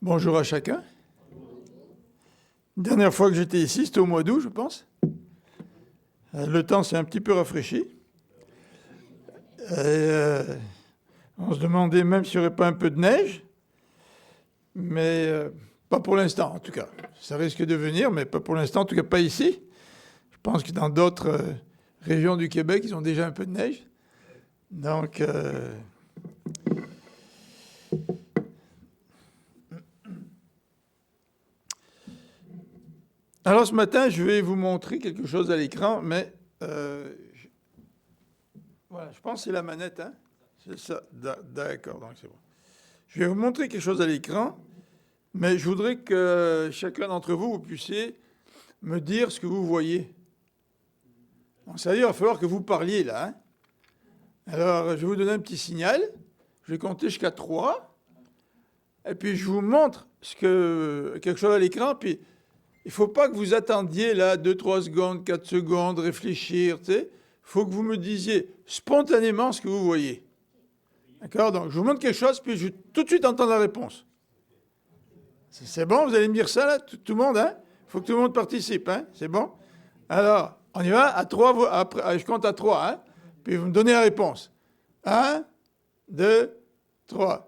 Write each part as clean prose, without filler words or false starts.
Bonjour à chacun. Dernière fois que j'étais ici, c'était au mois d'août, je pense. Le temps s'est un petit peu rafraîchi. On se demandait même s'il n'y aurait pas un peu de neige. Mais pas pour l'instant, en tout cas. Ça risque de venir, mais pas pour l'instant, en tout cas pas ici. Je pense que dans d'autres régions du Québec, ils ont déjà un peu de neige. Donc... Alors ce matin, je vais vous montrer quelque chose à l'écran, mais voilà, je pense que c'est la manette, hein? C'est ça, d'accord, donc c'est bon. Je vais vous montrer quelque chose à l'écran, mais je voudrais que chacun d'entre vous, vous puissiez me dire ce que vous voyez. Donc, ça veut dire qu'il va falloir que vous parliez là. Hein? Alors, je vais vous donner un petit signal. Je vais compter jusqu'à 3. Et puis, je vous montre quelque chose à l'écran. Puis, il ne faut pas que vous attendiez là 2, 3 secondes, 4 secondes, réfléchir. Il faut que vous me disiez spontanément ce que vous voyez. D'accord? Donc, je vous montre quelque chose, puis je vais tout de suite entendre la réponse. C'est bon? Vous allez me dire ça, là? Tout le monde, hein? Il faut que tout le monde participe, hein? C'est bon? Alors, on y va? À 3, après, je compte à 3, hein? Puis vous me donnez la réponse. 1, 2, 3.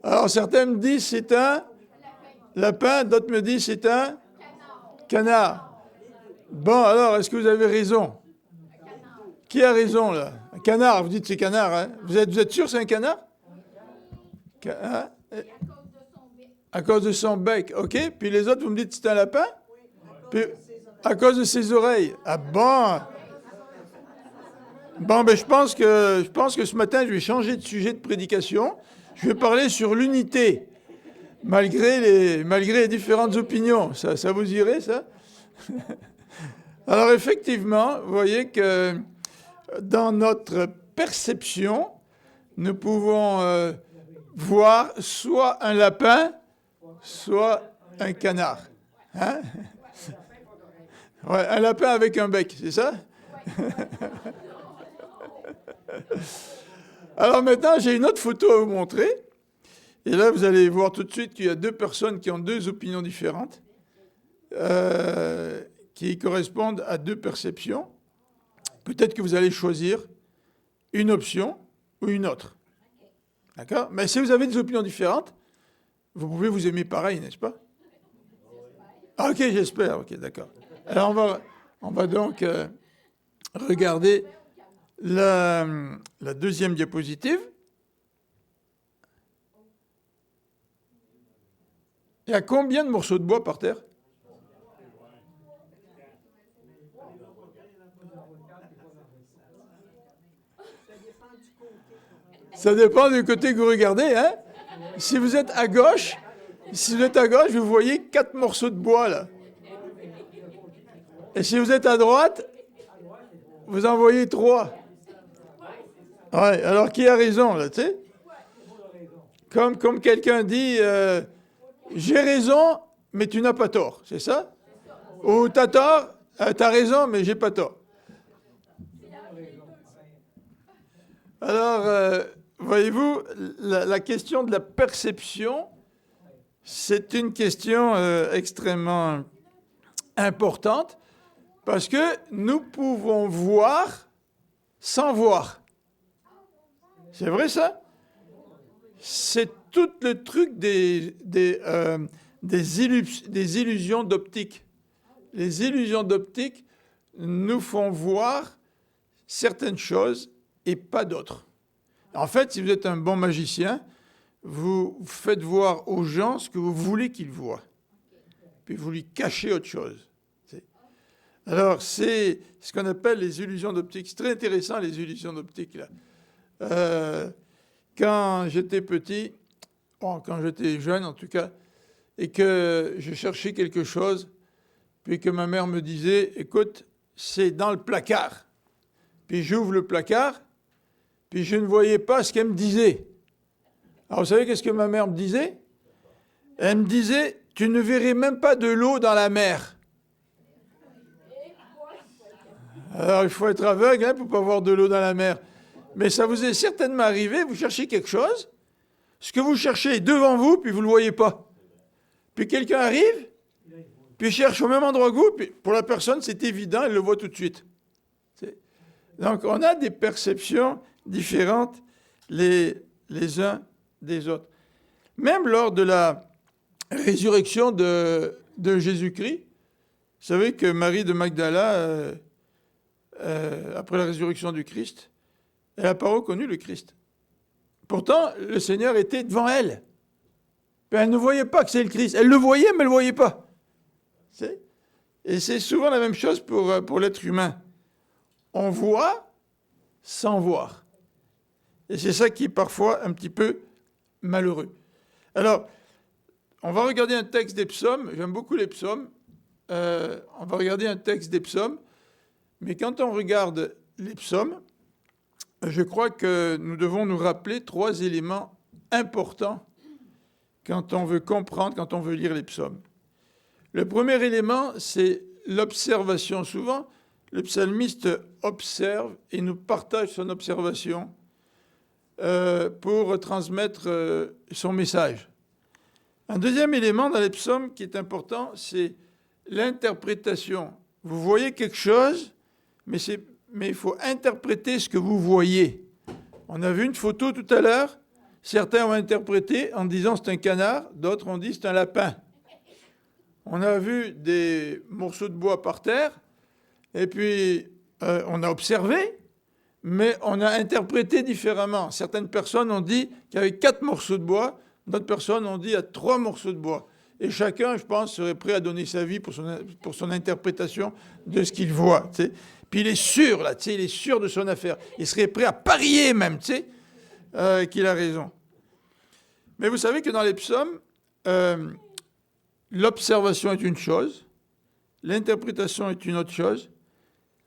Alors, certains me disent c'est un lapin, d'autres me disent c'est un canard. Bon, alors, est-ce que vous avez raison? Qui a raison, là? Un canard, vous dites c'est canard, hein? Vous êtes sûr que c'est un canard? Hein? À cause de son bec, ok. Puis les autres, vous me dites c'est un lapin? Puis, à cause de ses oreilles. Ah bon? Bon, ben je pense que ce matin, je vais changer de sujet de prédication. Je vais parler sur l'unité, malgré les différentes opinions. Ça vous irait, ça? Alors, effectivement, vous voyez que dans notre perception, nous pouvons voir soit un lapin, soit un canard. Hein? Ouais, un lapin avec un bec, c'est ça? Alors maintenant, j'ai une autre photo à vous montrer. Et là, vous allez voir tout de suite qu'il y a deux personnes qui ont deux opinions différentes, qui correspondent à deux perceptions. Peut-être que vous allez choisir une option ou une autre. D'accord? Mais si vous avez des opinions différentes, vous pouvez vous aimer pareil, n'est-ce pas? Ah, ok, j'espère. Ok, d'accord. Alors, on va donc regarder la deuxième diapositive. Il y a combien de morceaux de bois par terre? Ça dépend du côté que vous regardez, hein? Si vous êtes à gauche, vous voyez 4 morceaux de bois, là. Et si vous êtes à droite, vous en voyez 3. Ouais, alors qui a raison, là, tu sais? Comme quelqu'un dit, j'ai raison, mais tu n'as pas tort, c'est ça? Ou t'as tort, t'as raison, mais j'ai pas tort. Alors, voyez-vous, la question de la perception, c'est une question extrêmement importante parce que nous pouvons voir sans voir. C'est vrai ça? C'est tout le truc des illusions d'optique. Les illusions d'optique nous font voir certaines choses et pas d'autres. En fait, si vous êtes un bon magicien, vous faites voir aux gens ce que vous voulez qu'ils voient. Puis vous lui cachez autre chose. Alors, c'est ce qu'on appelle les illusions d'optique. C'est très intéressant, les illusions d'optique, là. Quand j'étais petit, quand j'étais jeune en tout cas, et que je cherchais quelque chose, puis que ma mère me disait, écoute, c'est dans le placard. Puis j'ouvre le placard, puis je ne voyais pas ce qu'elle me disait. Alors, vous savez qu'est-ce que ma mère me disait? Elle me disait, tu ne verrais même pas de l'eau dans la mer. Alors, il faut être aveugle pour ne pas voir de l'eau dans la mer. Mais ça vous est certainement arrivé, vous cherchez quelque chose, ce que vous cherchez est devant vous, puis vous ne le voyez pas. Puis quelqu'un arrive, puis cherche au même endroit que vous, puis pour la personne, c'est évident, elle le voit tout de suite. Donc, on a des perceptions différentes les uns des autres. Même lors de la résurrection de Jésus-Christ, vous savez que Marie de Magdala, après la résurrection du Christ, elle n'a pas reconnu le Christ. Pourtant, le Seigneur était devant elle. Mais elle ne voyait pas que c'est le Christ. Elle le voyait, mais elle ne le voyait pas. Et c'est souvent la même chose pour l'être humain. On voit sans voir. Et c'est ça qui est parfois un petit peu malheureux. Alors, on va regarder un texte des psaumes. J'aime beaucoup les psaumes. On va regarder un texte des psaumes. Mais quand on regarde les psaumes, je crois que nous devons nous rappeler 3 éléments importants quand on veut comprendre, quand on veut lire les psaumes. Le premier élément, c'est l'observation. Souvent, le psalmiste observe et nous partage son observation pour transmettre son message. Un deuxième élément dans les psaumes qui est important, c'est l'interprétation. Vous voyez quelque chose, mais il faut interpréter ce que vous voyez. On a vu une photo tout à l'heure. Certains ont interprété en disant c'est un canard, d'autres ont dit c'est un lapin. On a vu des morceaux de bois par terre, et puis on a observé, mais on a interprété différemment. Certaines personnes ont dit qu'il y avait 4 morceaux de bois, d'autres personnes ont dit qu'il y a 3 morceaux de bois. Et chacun, je pense, serait prêt à donner sa vie pour son interprétation de ce qu'il voit. T'sais. Puis il est sûr, là, il est sûr de son affaire. Il serait prêt à parier même, qu'il a raison. Mais vous savez que dans les psaumes, l'observation est une chose, l'interprétation est une autre chose,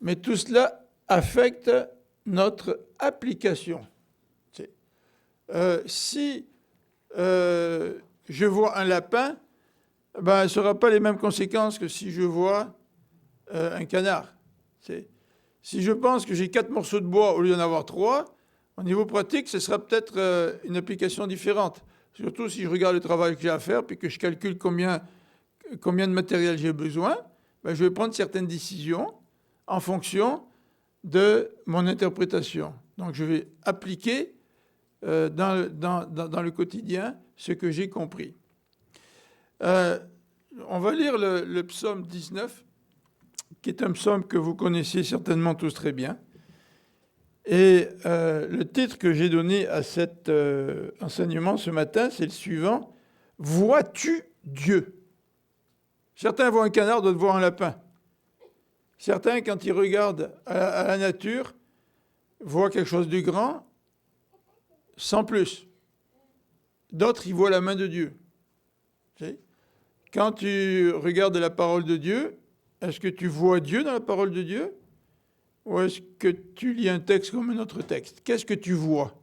mais tout cela affecte notre application. Si je vois un lapin, ça n'aura pas les mêmes conséquences que si je vois un canard. Si je pense que j'ai 4 morceaux de bois au lieu d'en avoir 3, au niveau pratique, ce sera peut-être une application différente. Surtout si je regarde le travail que j'ai à faire, puis que je calcule combien de matériel j'ai besoin, je vais prendre certaines décisions en fonction de mon interprétation. Donc je vais appliquer dans le quotidien ce que j'ai compris. On va lire le psaume 19, qui est un psaume que vous connaissez certainement tous très bien. Et le titre que j'ai donné à cet enseignement ce matin, c'est le suivant. « Vois-tu Dieu ?» Certains voient un canard, d'autres voient un lapin. Certains, quand ils regardent à la nature, voient quelque chose de grand, sans plus. D'autres, ils voient la main de Dieu. Quand tu regardes la parole de Dieu, est-ce que tu vois Dieu dans la parole de Dieu? Ou est-ce que tu lis un texte comme un autre texte? Qu'est-ce que tu vois?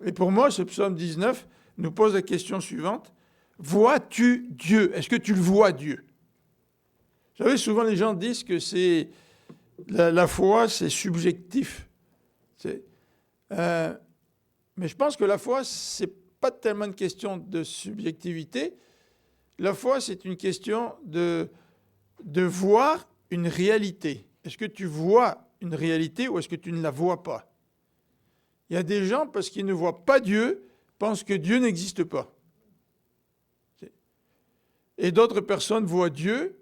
Et pour moi, ce psaume 19 nous pose la question suivante. Vois-tu Dieu? Est-ce que tu le vois, Dieu? Vous savez, souvent les gens disent que c'est la foi, c'est subjectif. Mais je pense que la foi, c'est pas tellement une question de subjectivité. La foi, c'est une question de voir une réalité. Est-ce que tu vois une réalité ou est-ce que tu ne la vois pas? Il y a des gens, parce qu'ils ne voient pas Dieu, pensent que Dieu n'existe pas. Et d'autres personnes voient Dieu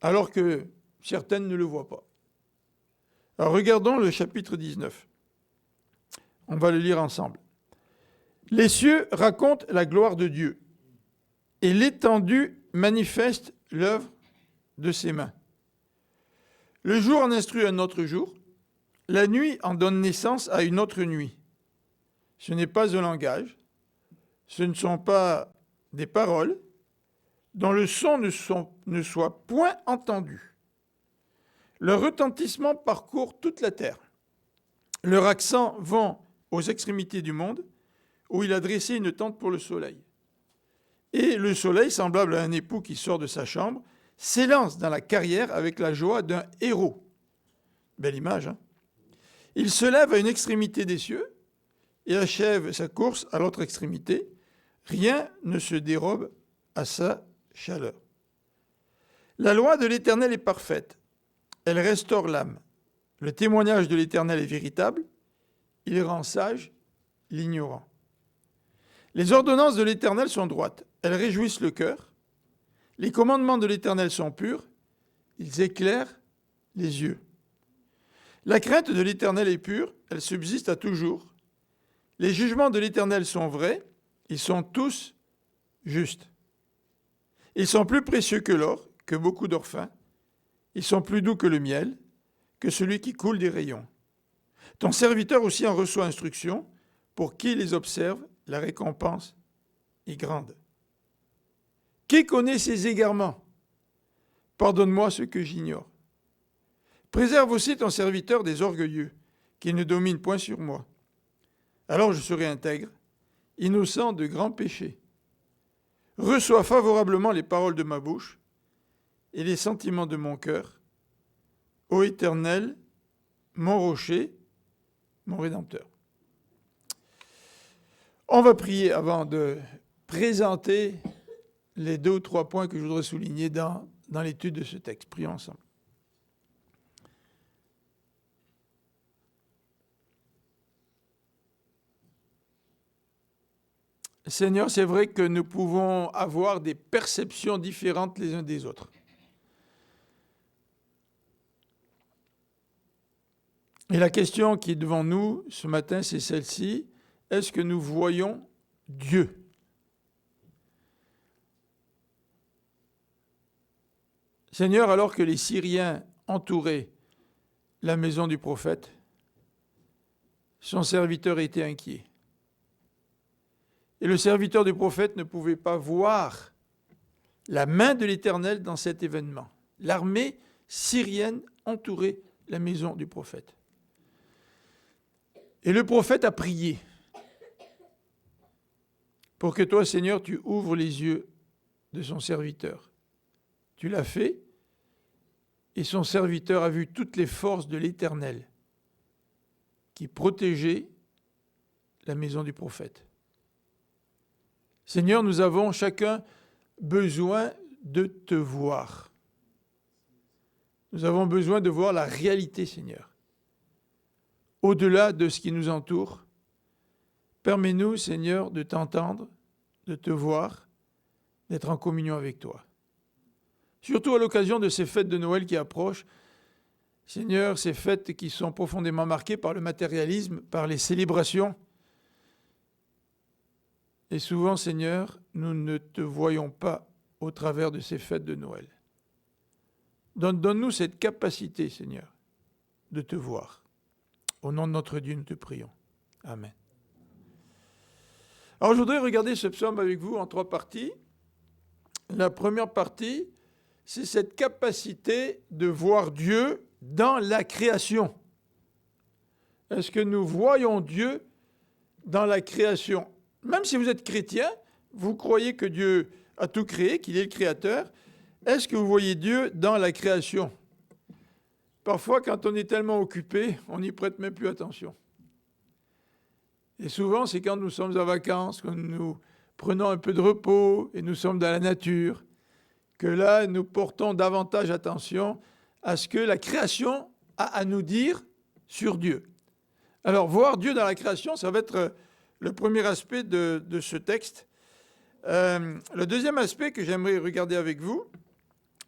alors que certaines ne le voient pas. Alors regardons le chapitre 19. On va le lire ensemble. Les cieux racontent la gloire de Dieu et l'étendue manifeste l'œuvre de ses mains. Le jour en instruit un autre jour, la nuit en donne naissance à une autre nuit. Ce n'est pas un langage, ce ne sont pas des paroles dont le son ne soit point entendu. Leur retentissement parcourt toute la terre. Leur accent vont aux extrémités du monde, où il a dressé une tente pour le soleil. Et le soleil, semblable à un époux qui sort de sa chambre, s'élance dans la carrière avec la joie d'un héros. Belle image, hein? Il se lève à une extrémité des cieux et achève sa course à l'autre extrémité. Rien ne se dérobe à sa chaleur. La loi de l'Éternel est parfaite. Elle restaure l'âme. Le témoignage de l'Éternel est véritable. Il rend sage l'ignorant. Les ordonnances de l'Éternel sont droites. Elles réjouissent le cœur. Les commandements de l'Éternel sont purs. Ils éclairent les yeux. La crainte de l'Éternel est pure. Elle subsiste à toujours. Les jugements de l'Éternel sont vrais. Ils sont tous justes. Ils sont plus précieux que l'or, que beaucoup d'or fin. Ils sont plus doux que le miel, que celui qui coule des rayons. Ton serviteur aussi en reçoit instruction. Pour qui les observe, la récompense est grande. Qui connaît ses égarements? Pardonne-moi ce que j'ignore. Préserve aussi ton serviteur des orgueilleux, qu'il ne domine point sur moi. Alors je serai intègre, innocent de grands péchés. Reçois favorablement les paroles de ma bouche et les sentiments de mon cœur. Ô Éternel, mon rocher, mon Rédempteur. On va prier avant de présenter les 2 ou 3 points que je voudrais souligner dans l'étude de ce texte. Prions ensemble. Seigneur, c'est vrai que nous pouvons avoir des perceptions différentes les uns des autres. Et la question qui est devant nous ce matin, c'est celle-ci. Est-ce que nous voyons Dieu? Seigneur, alors que les Syriens entouraient la maison du prophète, son serviteur était inquiet. Et le serviteur du prophète ne pouvait pas voir la main de l'Éternel dans cet événement. L'armée syrienne entourait la maison du prophète. Et le prophète a prié pour que toi, Seigneur, tu ouvres les yeux de son serviteur. Tu l'as fait, et son serviteur a vu toutes les forces de l'Éternel qui protégeaient la maison du prophète. Seigneur, nous avons chacun besoin de te voir. Nous avons besoin de voir la réalité, Seigneur. Au-delà de ce qui nous entoure, permets-nous, Seigneur, de t'entendre, de te voir, d'être en communion avec toi. Surtout à l'occasion de ces fêtes de Noël qui approchent, Seigneur, ces fêtes qui sont profondément marquées par le matérialisme, par les célébrations. Et souvent, Seigneur, nous ne te voyons pas au travers de ces fêtes de Noël. Donne-nous cette capacité, Seigneur, de te voir. Au nom de notre Dieu, nous te prions. Amen. Alors, je voudrais regarder ce psaume avec vous en 3 parties. La première partie, c'est cette capacité de voir Dieu dans la création. Est-ce que nous voyons Dieu dans la création? Même si vous êtes chrétien, vous croyez que Dieu a tout créé, qu'il est le créateur. Est-ce que vous voyez Dieu dans la création? Parfois, quand on est tellement occupé, on n'y prête même plus attention. Et souvent, c'est quand nous sommes en vacances, quand nous prenons un peu de repos et nous sommes dans la nature, que là, nous portons davantage attention à ce que la création a à nous dire sur Dieu. Alors, voir Dieu dans la création, ça va être le premier aspect de ce texte. Le deuxième aspect que j'aimerais regarder avec vous,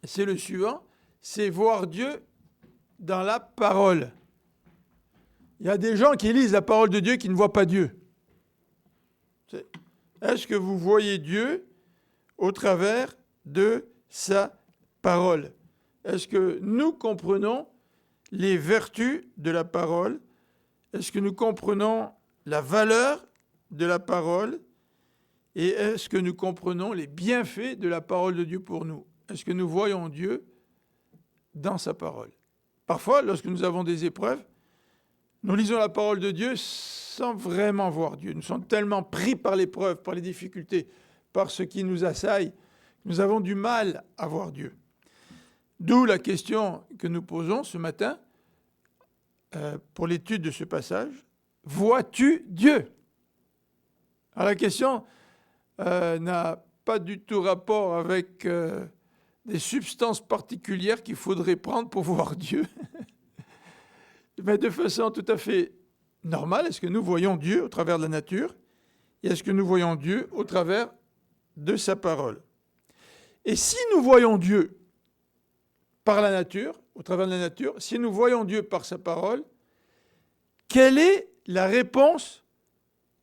c'est le suivant, c'est voir Dieu dans la parole. Il y a des gens qui lisent la parole de Dieu qui ne voient pas Dieu. Est-ce que vous voyez Dieu au travers de sa parole? Est-ce que nous comprenons les vertus de la parole? Est-ce que nous comprenons la valeur de la parole? Et est-ce que nous comprenons les bienfaits de la parole de Dieu pour nous? Est-ce que nous voyons Dieu dans sa parole? Parfois, lorsque nous avons des épreuves, nous lisons la parole de Dieu sans vraiment voir Dieu. Nous sommes tellement pris par l'épreuve, par les difficultés, par ce qui nous assaille, nous avons du mal à voir Dieu. D'où la question que nous posons ce matin pour l'étude de ce passage. Vois-tu Dieu? Alors la question n'a pas du tout rapport avec des substances particulières qu'il faudrait prendre pour voir Dieu. Mais de façon tout à fait normale, est-ce que nous voyons Dieu au travers de la nature? Et est-ce que nous voyons Dieu au travers de sa parole? Et si nous voyons Dieu par la nature, au travers de la nature, si nous voyons Dieu par sa parole, quelle est la réponse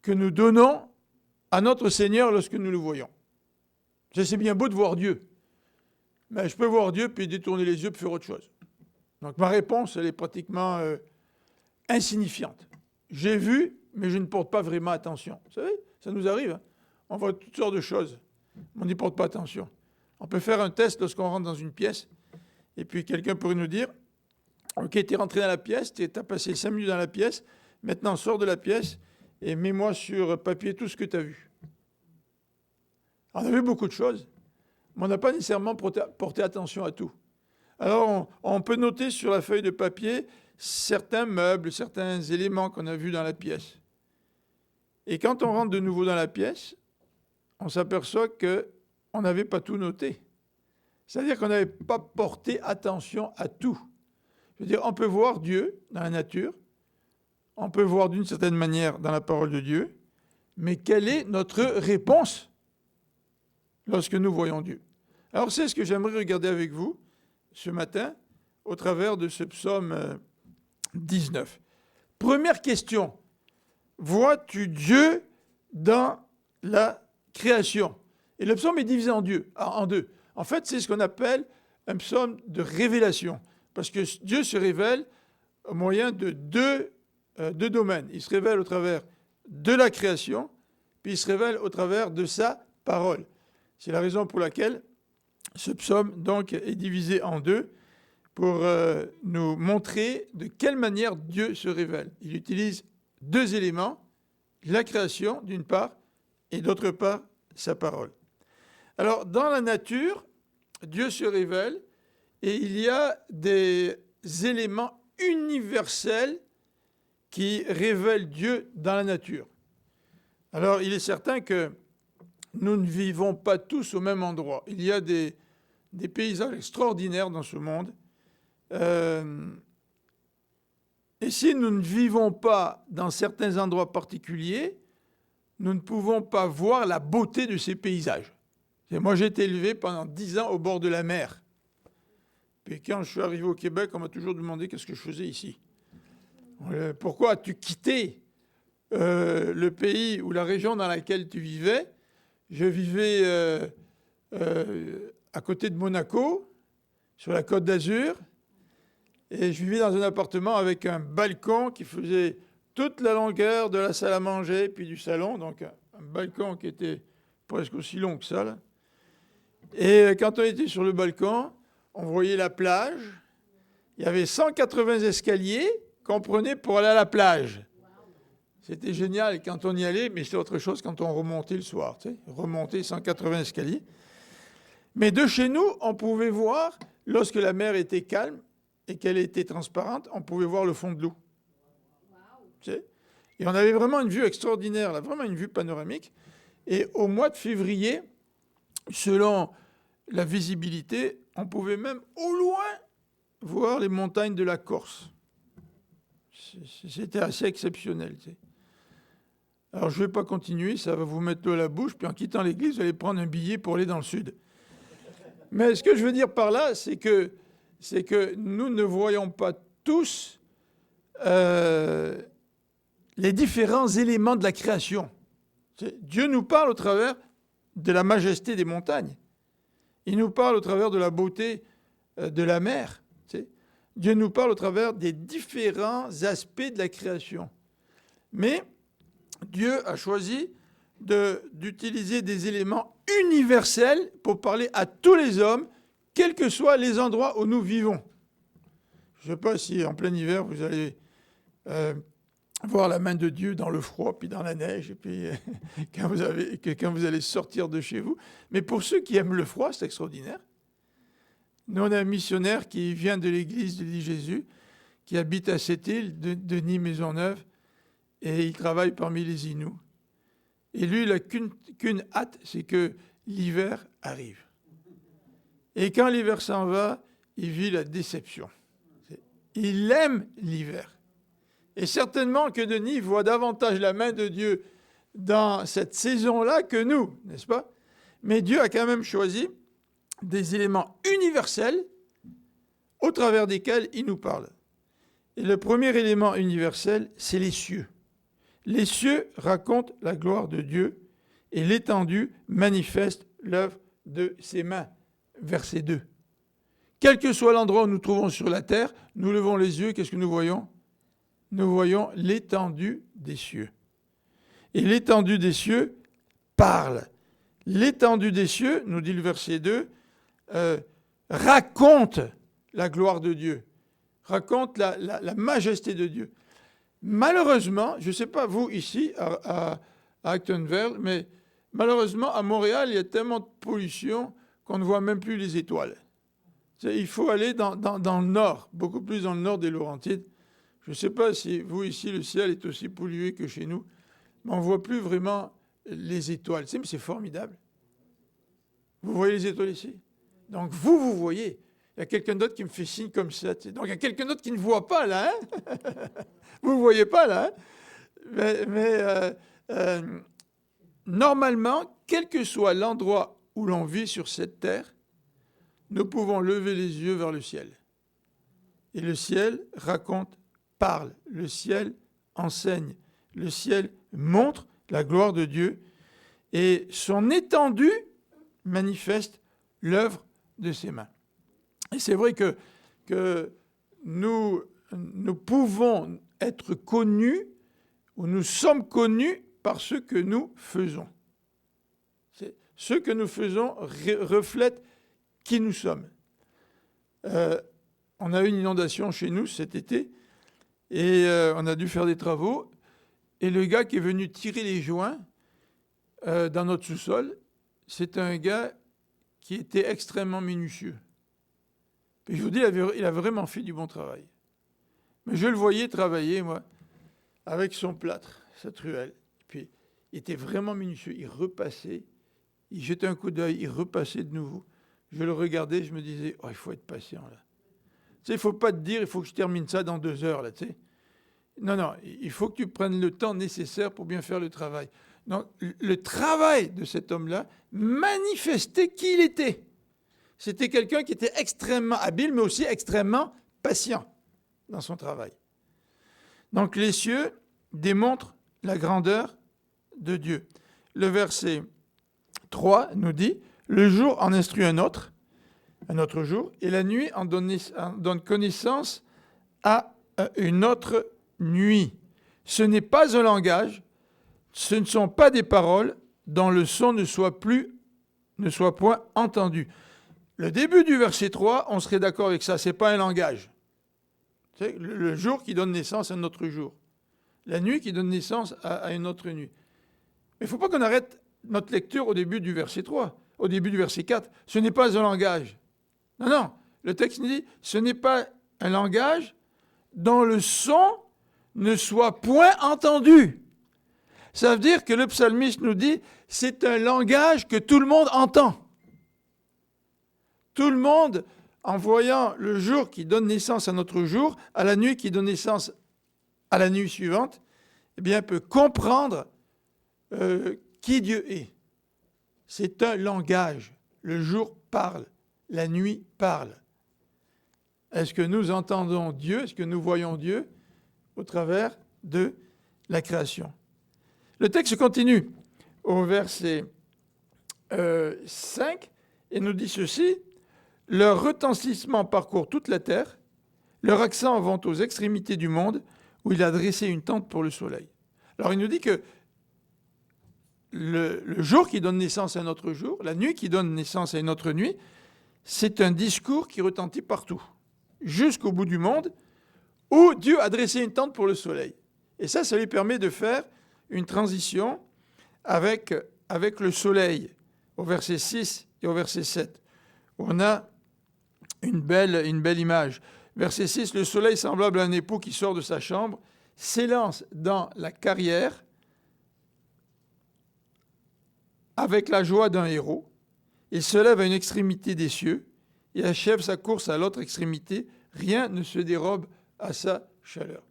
que nous donnons à notre Seigneur lorsque nous le voyons? C'est bien beau de voir Dieu, mais je peux voir Dieu puis détourner les yeux pour faire autre chose. Donc ma réponse, elle est pratiquement insignifiante. J'ai vu, mais je ne porte pas vraiment attention. Vous savez, ça nous arrive. Hein? On voit toutes sortes de choses, mais on n'y porte pas attention. On peut faire un test lorsqu'on rentre dans une pièce, et puis quelqu'un pourrait nous dire, ok, tu es rentré dans la pièce, tu as passé 5 minutes dans la pièce, maintenant sors de la pièce et mets-moi sur papier tout ce que tu as vu. On a vu beaucoup de choses, mais on n'a pas nécessairement porté attention à tout. Alors, on peut noter sur la feuille de papier certains meubles, certains éléments qu'on a vus dans la pièce. Et quand on rentre de nouveau dans la pièce, on s'aperçoit qu'on n'avait pas tout noté. C'est-à-dire qu'on n'avait pas porté attention à tout. Je veux dire, on peut voir Dieu dans la nature, on peut voir d'une certaine manière dans la parole de Dieu, mais quelle est notre réponse lorsque nous voyons Dieu? Alors c'est ce que j'aimerais regarder avec vous ce matin au travers de ce psaume 19. Première question, vois-tu Dieu dans la création? Et le psaume est divisé en deux. En fait, c'est ce qu'on appelle un psaume de révélation, parce que Dieu se révèle au moyen de deux domaines. Il se révèle au travers de la création, puis il se révèle au travers de sa parole. C'est la raison pour laquelle ce psaume donc est divisé en deux, pour nous montrer de quelle manière Dieu se révèle. Il utilise deux éléments, la création d'une part, et d'autre part, sa parole. Alors, dans la nature, Dieu se révèle, et il y a des éléments universels qui révèlent Dieu dans la nature. Alors, il est certain que nous ne vivons pas tous au même endroit. Il y a des paysages extraordinaires dans ce monde. Et si nous ne vivons pas dans certains endroits particuliers, nous ne pouvons pas voir la beauté de ces paysages. Et moi, j'ai été élevé pendant 10 ans au bord de la mer. Puis quand je suis arrivé au Québec, on m'a toujours demandé qu'est-ce que je faisais ici. Pourquoi as-tu quitté le pays ou la région dans laquelle tu vivais? Je vivais à côté de Monaco, sur la Côte d'Azur, et je vivais dans un appartement avec un balcon qui faisait toute la longueur de la salle à manger, puis du salon, donc un balcon qui était presque aussi long que ça, là. Et quand on était sur le balcon, on voyait la plage. Il y avait 180 escaliers qu'on prenait pour aller à la plage. C'était génial quand on y allait, mais c'était autre chose quand on remontait le soir. Tu sais, remonter 180 escaliers. Mais de chez nous, on pouvait voir, lorsque la mer était calme et qu'elle était transparente, on pouvait voir le fond de l'eau. Tu sais? Et on avait vraiment une vue extraordinaire, là, vraiment une vue panoramique. Et au mois de février, selon la visibilité, on pouvait même au loin voir les montagnes de la Corse. C'était assez exceptionnel. Tu sais. Alors je ne vais pas continuer, ça va vous mettre l'eau à la bouche, puis en quittant l'église, vous allez prendre un billet pour aller dans le sud. Mais ce que je veux dire par là, c'est que nous ne voyons pas tous les différents éléments de la création. Dieu nous parle au travers de la majesté des montagnes. Il nous parle au travers de la beauté de la mer. Dieu nous parle au travers des différents aspects de la création. Mais Dieu a choisi d'utiliser des éléments universels pour parler à tous les hommes, quels que soient les endroits où nous vivons. Je ne sais pas si en plein hiver, vous allez voir la main de Dieu dans le froid, puis dans la neige, et puis quand vous allez sortir de chez vous. Mais pour ceux qui aiment le froid, c'est extraordinaire. Nous, on a un missionnaire qui vient de l'église de l'île Jésus, qui habite à cette île, Denis Maisonneuve, et il travaille parmi les Inuits. Et lui, il n'a qu'une hâte, c'est que l'hiver arrive. Et quand l'hiver s'en va, il vit la déception. Il aime l'hiver. Et certainement que Denis voit davantage la main de Dieu dans cette saison-là que nous, n'est-ce pas? Mais Dieu a quand même choisi des éléments universels au travers desquels il nous parle. Et le premier élément universel, c'est les cieux. Les cieux racontent la gloire de Dieu et l'étendue manifeste l'œuvre de ses mains. Verset 2. Quel que soit l'endroit où nous nous trouvons sur la terre, nous levons les yeux, qu'est-ce que nous voyons? Nous voyons l'étendue des cieux. Et l'étendue des cieux parle. L'étendue des cieux, nous dit le verset 2, raconte la gloire de Dieu, raconte la majesté de Dieu. Malheureusement, je ne sais pas vous ici à Actonville, mais malheureusement à Montréal, il y a tellement de pollution qu'on ne voit même plus les étoiles. Il faut aller dans le nord, beaucoup plus dans le nord des Laurentides. Je ne sais pas si vous ici, le ciel est aussi pollué que chez nous, mais on ne voit plus vraiment les étoiles. Tu sais, mais c'est formidable. Vous voyez les étoiles ici? Donc vous voyez. Il y a quelqu'un d'autre qui me fait signe comme ça. Tu sais. Donc il y a quelqu'un d'autre qui ne voit pas là. Hein? Vous ne voyez pas là. Hein? Mais normalement, quel que soit l'endroit où l'on vit sur cette terre, nous pouvons lever les yeux vers le ciel. Et le ciel raconte, parle. Le ciel enseigne. Le ciel montre la gloire de Dieu. Et son étendue manifeste l'œuvre de ses mains. Et c'est vrai que nous pouvons être connus, ou nous sommes connus par ce que nous faisons. Ce que nous faisons reflète qui nous sommes. On a eu une inondation chez nous cet été, et on a dû faire des travaux, et le gars qui est venu tirer les joints dans notre sous-sol, c'est un gars qui était extrêmement minutieux. Et je vous dis, il a vraiment fait du bon travail. Mais je le voyais travailler, moi, avec son plâtre, sa truelle. Puis, il était vraiment minutieux. Il repassait, il jetait un coup d'œil, il repassait de nouveau. Je le regardais, je me disais, oh, il faut être patient, là. Tu sais, il ne faut pas te dire, il faut que je termine ça dans 2 heures, là, tu sais. Non, il faut que tu prennes le temps nécessaire pour bien faire le travail. Donc, le travail de cet homme-là manifestait qui il était. C'était quelqu'un qui était extrêmement habile, mais aussi extrêmement patient dans son travail. Donc, les cieux démontrent la grandeur de Dieu. Le verset 3 nous dit, « Le jour en instruit un autre jour, et la nuit en donne connaissance à une autre nuit. Ce n'est pas un langage, ce ne sont pas des paroles dont le son ne soit point entendu. » Le début du verset 3, on serait d'accord avec ça, ce n'est pas un langage. C'est le jour qui donne naissance à un autre jour. La nuit qui donne naissance à une autre nuit. Mais il ne faut pas qu'on arrête notre lecture au début du verset 3, au début du verset 4. Ce n'est pas un langage. Non, le texte nous dit, ce n'est pas un langage dont le son ne soit point entendu. Ça veut dire que le psalmiste nous dit, c'est un langage que tout le monde entend. Tout le monde, en voyant le jour qui donne naissance à notre jour, à la nuit qui donne naissance à la nuit suivante, eh bien, peut comprendre qui Dieu est. C'est un langage. Le jour parle, la nuit parle. Est-ce que nous entendons Dieu? Est-ce que nous voyons Dieu au travers de la création? Le texte continue au verset 5 et nous dit ceci. Leur retentissement parcourt toute la terre, leur accent vont aux extrémités du monde, où il a dressé une tente pour le soleil. Alors il nous dit que le jour qui donne naissance à un autre jour, la nuit qui donne naissance à une autre nuit, c'est un discours qui retentit partout, jusqu'au bout du monde, où Dieu a dressé une tente pour le soleil. Et ça lui permet de faire une transition avec le soleil, au verset 6 et au verset 7. On a une belle image. Verset 6, le soleil semblable à un époux qui sort de sa chambre, s'élance dans la carrière avec la joie d'un héros. Il se lève à une extrémité des cieux et achève sa course à l'autre extrémité. Rien ne se dérobe à sa chaleur.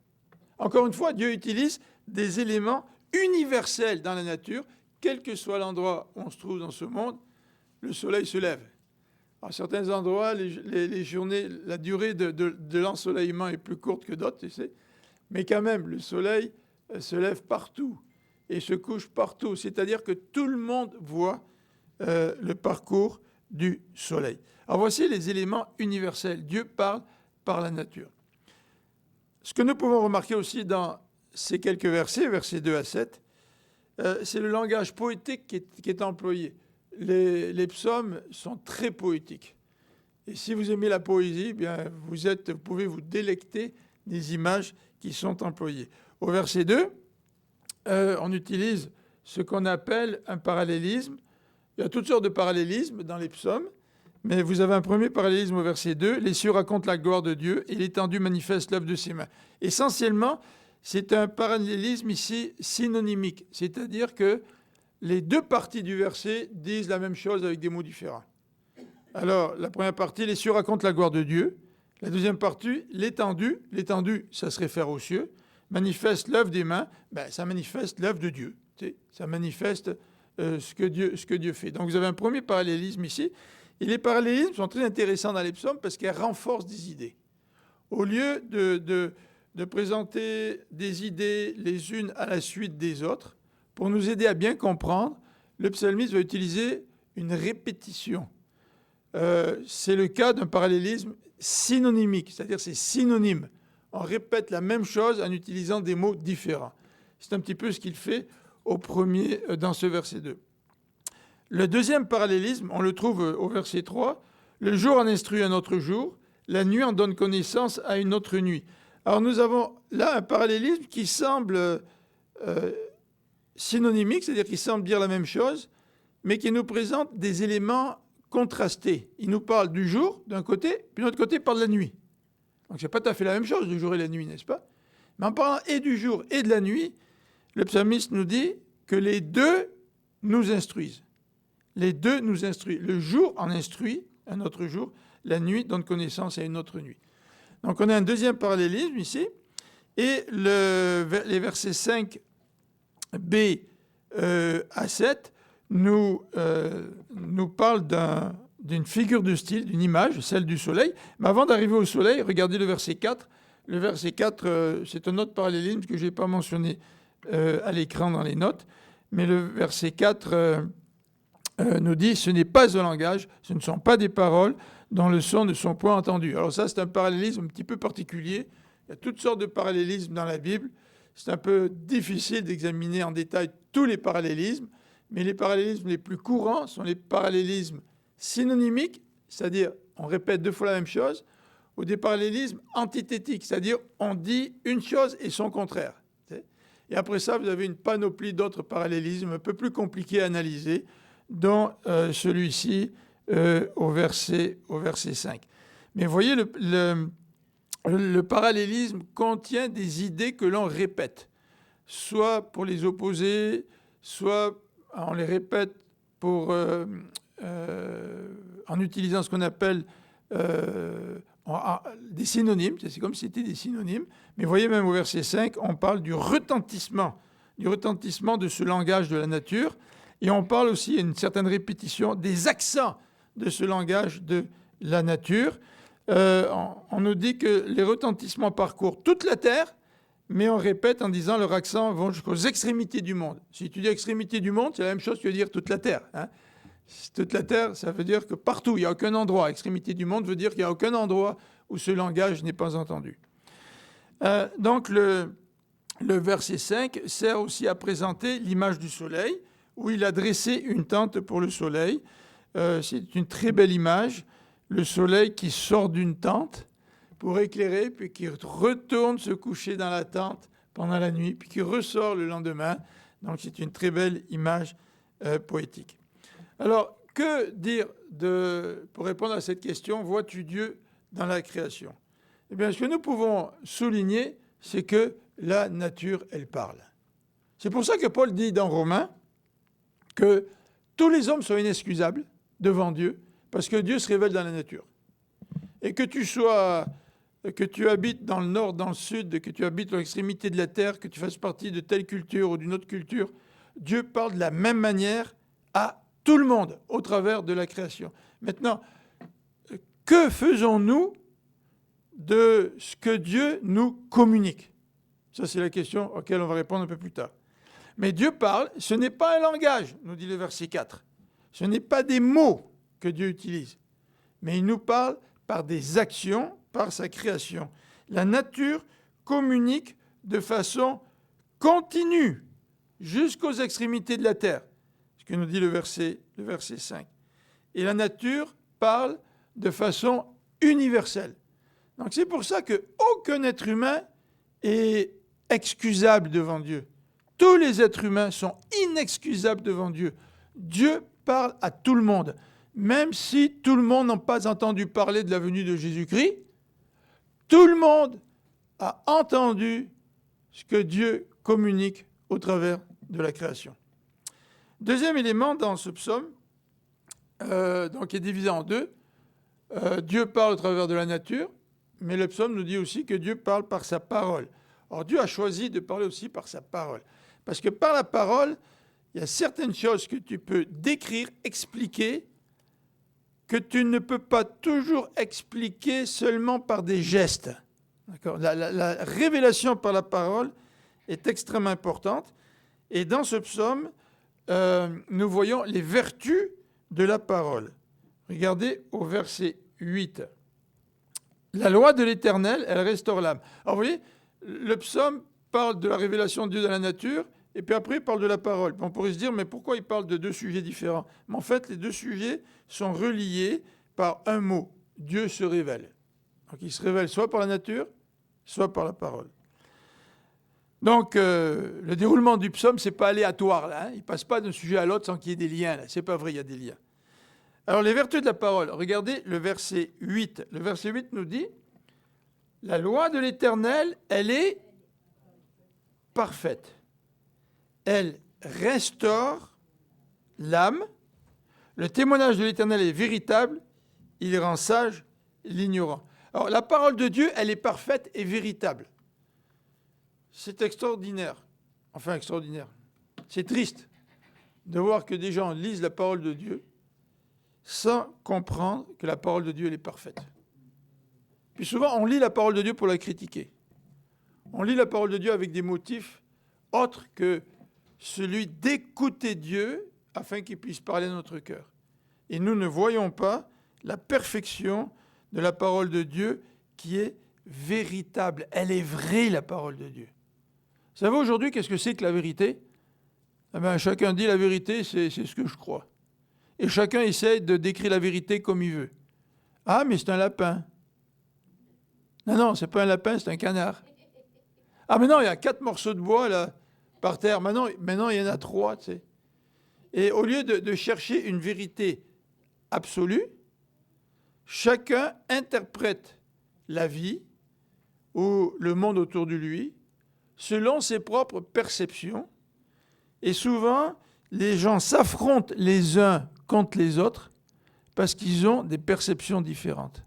Encore une fois, Dieu utilise des éléments universels dans la nature, quel que soit l'endroit où on se trouve dans ce monde, le soleil se lève. À certains endroits, les journées, la durée de l'ensoleillement est plus courte que d'autres, tu sais. Mais quand même, le soleil se lève partout et se couche partout. C'est-à-dire que tout le monde voit le parcours du soleil. Alors voici les éléments universels. Dieu parle par la nature. Ce que nous pouvons remarquer aussi dans ces quelques versets, versets 2 à 7, c'est le langage poétique qui est employé. Les psaumes sont très poétiques. Et si vous aimez la poésie, bien, vous pouvez vous délecter des images qui sont employées. Au verset 2, on utilise ce qu'on appelle un parallélisme. Il y a toutes sortes de parallélismes dans les psaumes, mais vous avez un premier parallélisme au verset 2. Les cieux racontent la gloire de Dieu et l'étendue manifeste l'œuvre de ses mains. Essentiellement, c'est un parallélisme ici synonymique, c'est-à-dire que les deux parties du verset disent la même chose avec des mots différents. Alors, la première partie, les cieux racontent la gloire de Dieu. La deuxième partie, l'étendue, ça se réfère aux cieux, manifeste l'œuvre des mains, ça manifeste l'œuvre de Dieu. Ça manifeste ce que Dieu fait. Donc, vous avez un premier parallélisme ici. Et les parallélismes sont très intéressants dans les psaumes parce qu'ils renforcent des idées. Au lieu de présenter des idées les unes à la suite des autres, pour nous aider à bien comprendre, le psalmiste va utiliser une répétition. C'est le cas d'un parallélisme synonymique, c'est-à-dire c'est synonyme. On répète la même chose en utilisant des mots différents. C'est un petit peu ce qu'il fait au premier dans ce verset 2. Le deuxième parallélisme, on le trouve au verset 3. Le jour en instruit un autre jour, la nuit en donne connaissance à une autre nuit. Alors nous avons là un parallélisme qui semble synonymique, c'est-à-dire qu'il semble dire la même chose, mais qui nous présente des éléments contrastés. Il nous parle du jour d'un côté, puis de l'autre côté, il parle de la nuit. Donc c'est pas tout à fait la même chose, le jour et la nuit, n'est-ce pas? Mais en parlant et du jour et de la nuit, le psalmiste nous dit que les deux nous instruisent. Les deux nous instruisent. Le jour en instruit un autre jour, la nuit donne connaissance à une autre nuit. Donc on a un deuxième parallélisme ici, et les versets 5b à 7 nous parlent d'une figure de style, d'une image, celle du soleil. Mais avant d'arriver au soleil, regardez le verset 4. Le verset 4, c'est un autre parallélisme que je n'ai pas mentionné à l'écran dans les notes. Mais le verset 4 nous dit « Ce n'est pas un langage, ce ne sont pas des paroles dont le son ne sont point entendus. » Alors ça, c'est un parallélisme un petit peu particulier. Il y a toutes sortes de parallélismes dans la Bible. C'est un peu difficile d'examiner en détail tous les parallélismes, mais les parallélismes les plus courants sont les parallélismes synonymiques, c'est-à-dire on répète deux fois la même chose, ou des parallélismes antithétiques, c'est-à-dire on dit une chose et son contraire. Et après ça, vous avez une panoplie d'autres parallélismes un peu plus compliqués à analyser, dont celui-ci au verset 5. Mais vous voyez, le parallélisme contient des idées que l'on répète, soit pour les opposer, soit on les répète en utilisant ce qu'on appelle des synonymes, c'est comme si c'était des synonymes, mais vous voyez même au verset 5, on parle du retentissement de ce langage de la nature, et on parle aussi, une certaine répétition, des accents de ce langage de la nature. On nous dit que les retentissements parcourent toute la terre, mais on répète en disant leurs accents vont jusqu'aux extrémités du monde. Si tu dis extrémités du monde, c'est la même chose que dire toute la terre. Hein. Toute la terre, ça veut dire que partout, il n'y a aucun endroit. Extrémité du monde veut dire qu'il n'y a aucun endroit où ce langage n'est pas entendu. Donc le verset 5 sert aussi à présenter l'image du soleil, où il a dressé une tente pour le soleil. C'est une très belle image. Le soleil qui sort d'une tente pour éclairer, puis qui retourne se coucher dans la tente pendant la nuit, puis qui ressort le lendemain. Donc c'est une très belle image poétique. Alors, que dire pour répondre à cette question, vois-tu Dieu dans la création? Eh bien, ce que nous pouvons souligner, c'est que la nature, elle parle. C'est pour ça que Paul dit dans Romains que tous les hommes sont inexcusables devant Dieu, parce que Dieu se révèle dans la nature. Et que tu habites dans le nord, dans le sud, que tu habites dans l'extrémité de la terre, que tu fasses partie de telle culture ou d'une autre culture, Dieu parle de la même manière à tout le monde au travers de la création. Maintenant, que faisons-nous de ce que Dieu nous communique? Ça, c'est la question auquel on va répondre un peu plus tard. Mais Dieu parle, ce n'est pas un langage, nous dit le verset 4. Ce n'est pas des mots que Dieu utilise, mais il nous parle par des actions, par sa création. La nature communique de façon continue jusqu'aux extrémités de la terre, ce que nous dit le verset 5. Et la nature parle de façon universelle. Donc c'est pour ça qu'aucun être humain est excusable devant Dieu. Tous les êtres humains sont inexcusables devant Dieu. Dieu parle à tout le monde. Même si tout le monde n'a pas entendu parler de la venue de Jésus-Christ, tout le monde a entendu ce que Dieu communique au travers de la création. Deuxième élément dans ce psaume, qui est divisé en deux, Dieu parle au travers de la nature, mais le psaume nous dit aussi que Dieu parle par sa parole. Or, Dieu a choisi de parler aussi par sa parole. Parce que par la parole, il y a certaines choses que tu peux décrire, expliquer, que tu ne peux pas toujours expliquer seulement par des gestes. D'accord ? La révélation par la parole est extrêmement importante. Et dans ce psaume, nous voyons les vertus de la parole. Regardez au verset 8. La loi de l'Éternel, elle restaure l'âme. Alors vous voyez, le psaume parle de la révélation de Dieu dans la nature, et puis après il parle de la parole. On pourrait se dire, mais pourquoi il parle de deux sujets différents? Mais en fait, les deux sujets sont reliés par un mot. Dieu se révèle. Donc il se révèle soit par la nature, soit par la parole. Donc le déroulement du psaume, c'est pas aléatoire là. Il passe pas d'un sujet à l'autre sans qu'il y ait des liens. Là. C'est pas vrai, il y a des liens. Alors les vertus de la parole. Regardez le verset 8. Le verset 8 nous dit, la loi de l'Éternel, elle est parfaite. Elle restaure l'âme. Le témoignage de l'Éternel est véritable. Il rend sage l'ignorant. Alors, la parole de Dieu, elle est parfaite et véritable. C'est extraordinaire. Enfin, extraordinaire. C'est triste de voir que des gens lisent la parole de Dieu sans comprendre que la parole de Dieu, elle est parfaite. Puis souvent, on lit la parole de Dieu pour la critiquer. On lit la parole de Dieu avec des motifs autres que celui d'écouter Dieu afin qu'il puisse parler à notre cœur. Et nous ne voyons pas la perfection de la parole de Dieu qui est véritable. Elle est vraie, la parole de Dieu. Vous savez aujourd'hui, qu'est-ce que c'est que la vérité? Eh bien, chacun dit la vérité, c'est ce que je crois. Et chacun essaie de décrire la vérité comme il veut. Ah, mais c'est un lapin. Non, c'est pas un lapin, c'est un canard. Ah, mais non, il y a 4 morceaux de bois là, par terre. Maintenant, il y en a 3, tu sais. Et au lieu de chercher une vérité absolue, chacun interprète la vie ou le monde autour de lui selon ses propres perceptions. Et souvent, les gens s'affrontent les uns contre les autres parce qu'ils ont des perceptions différentes.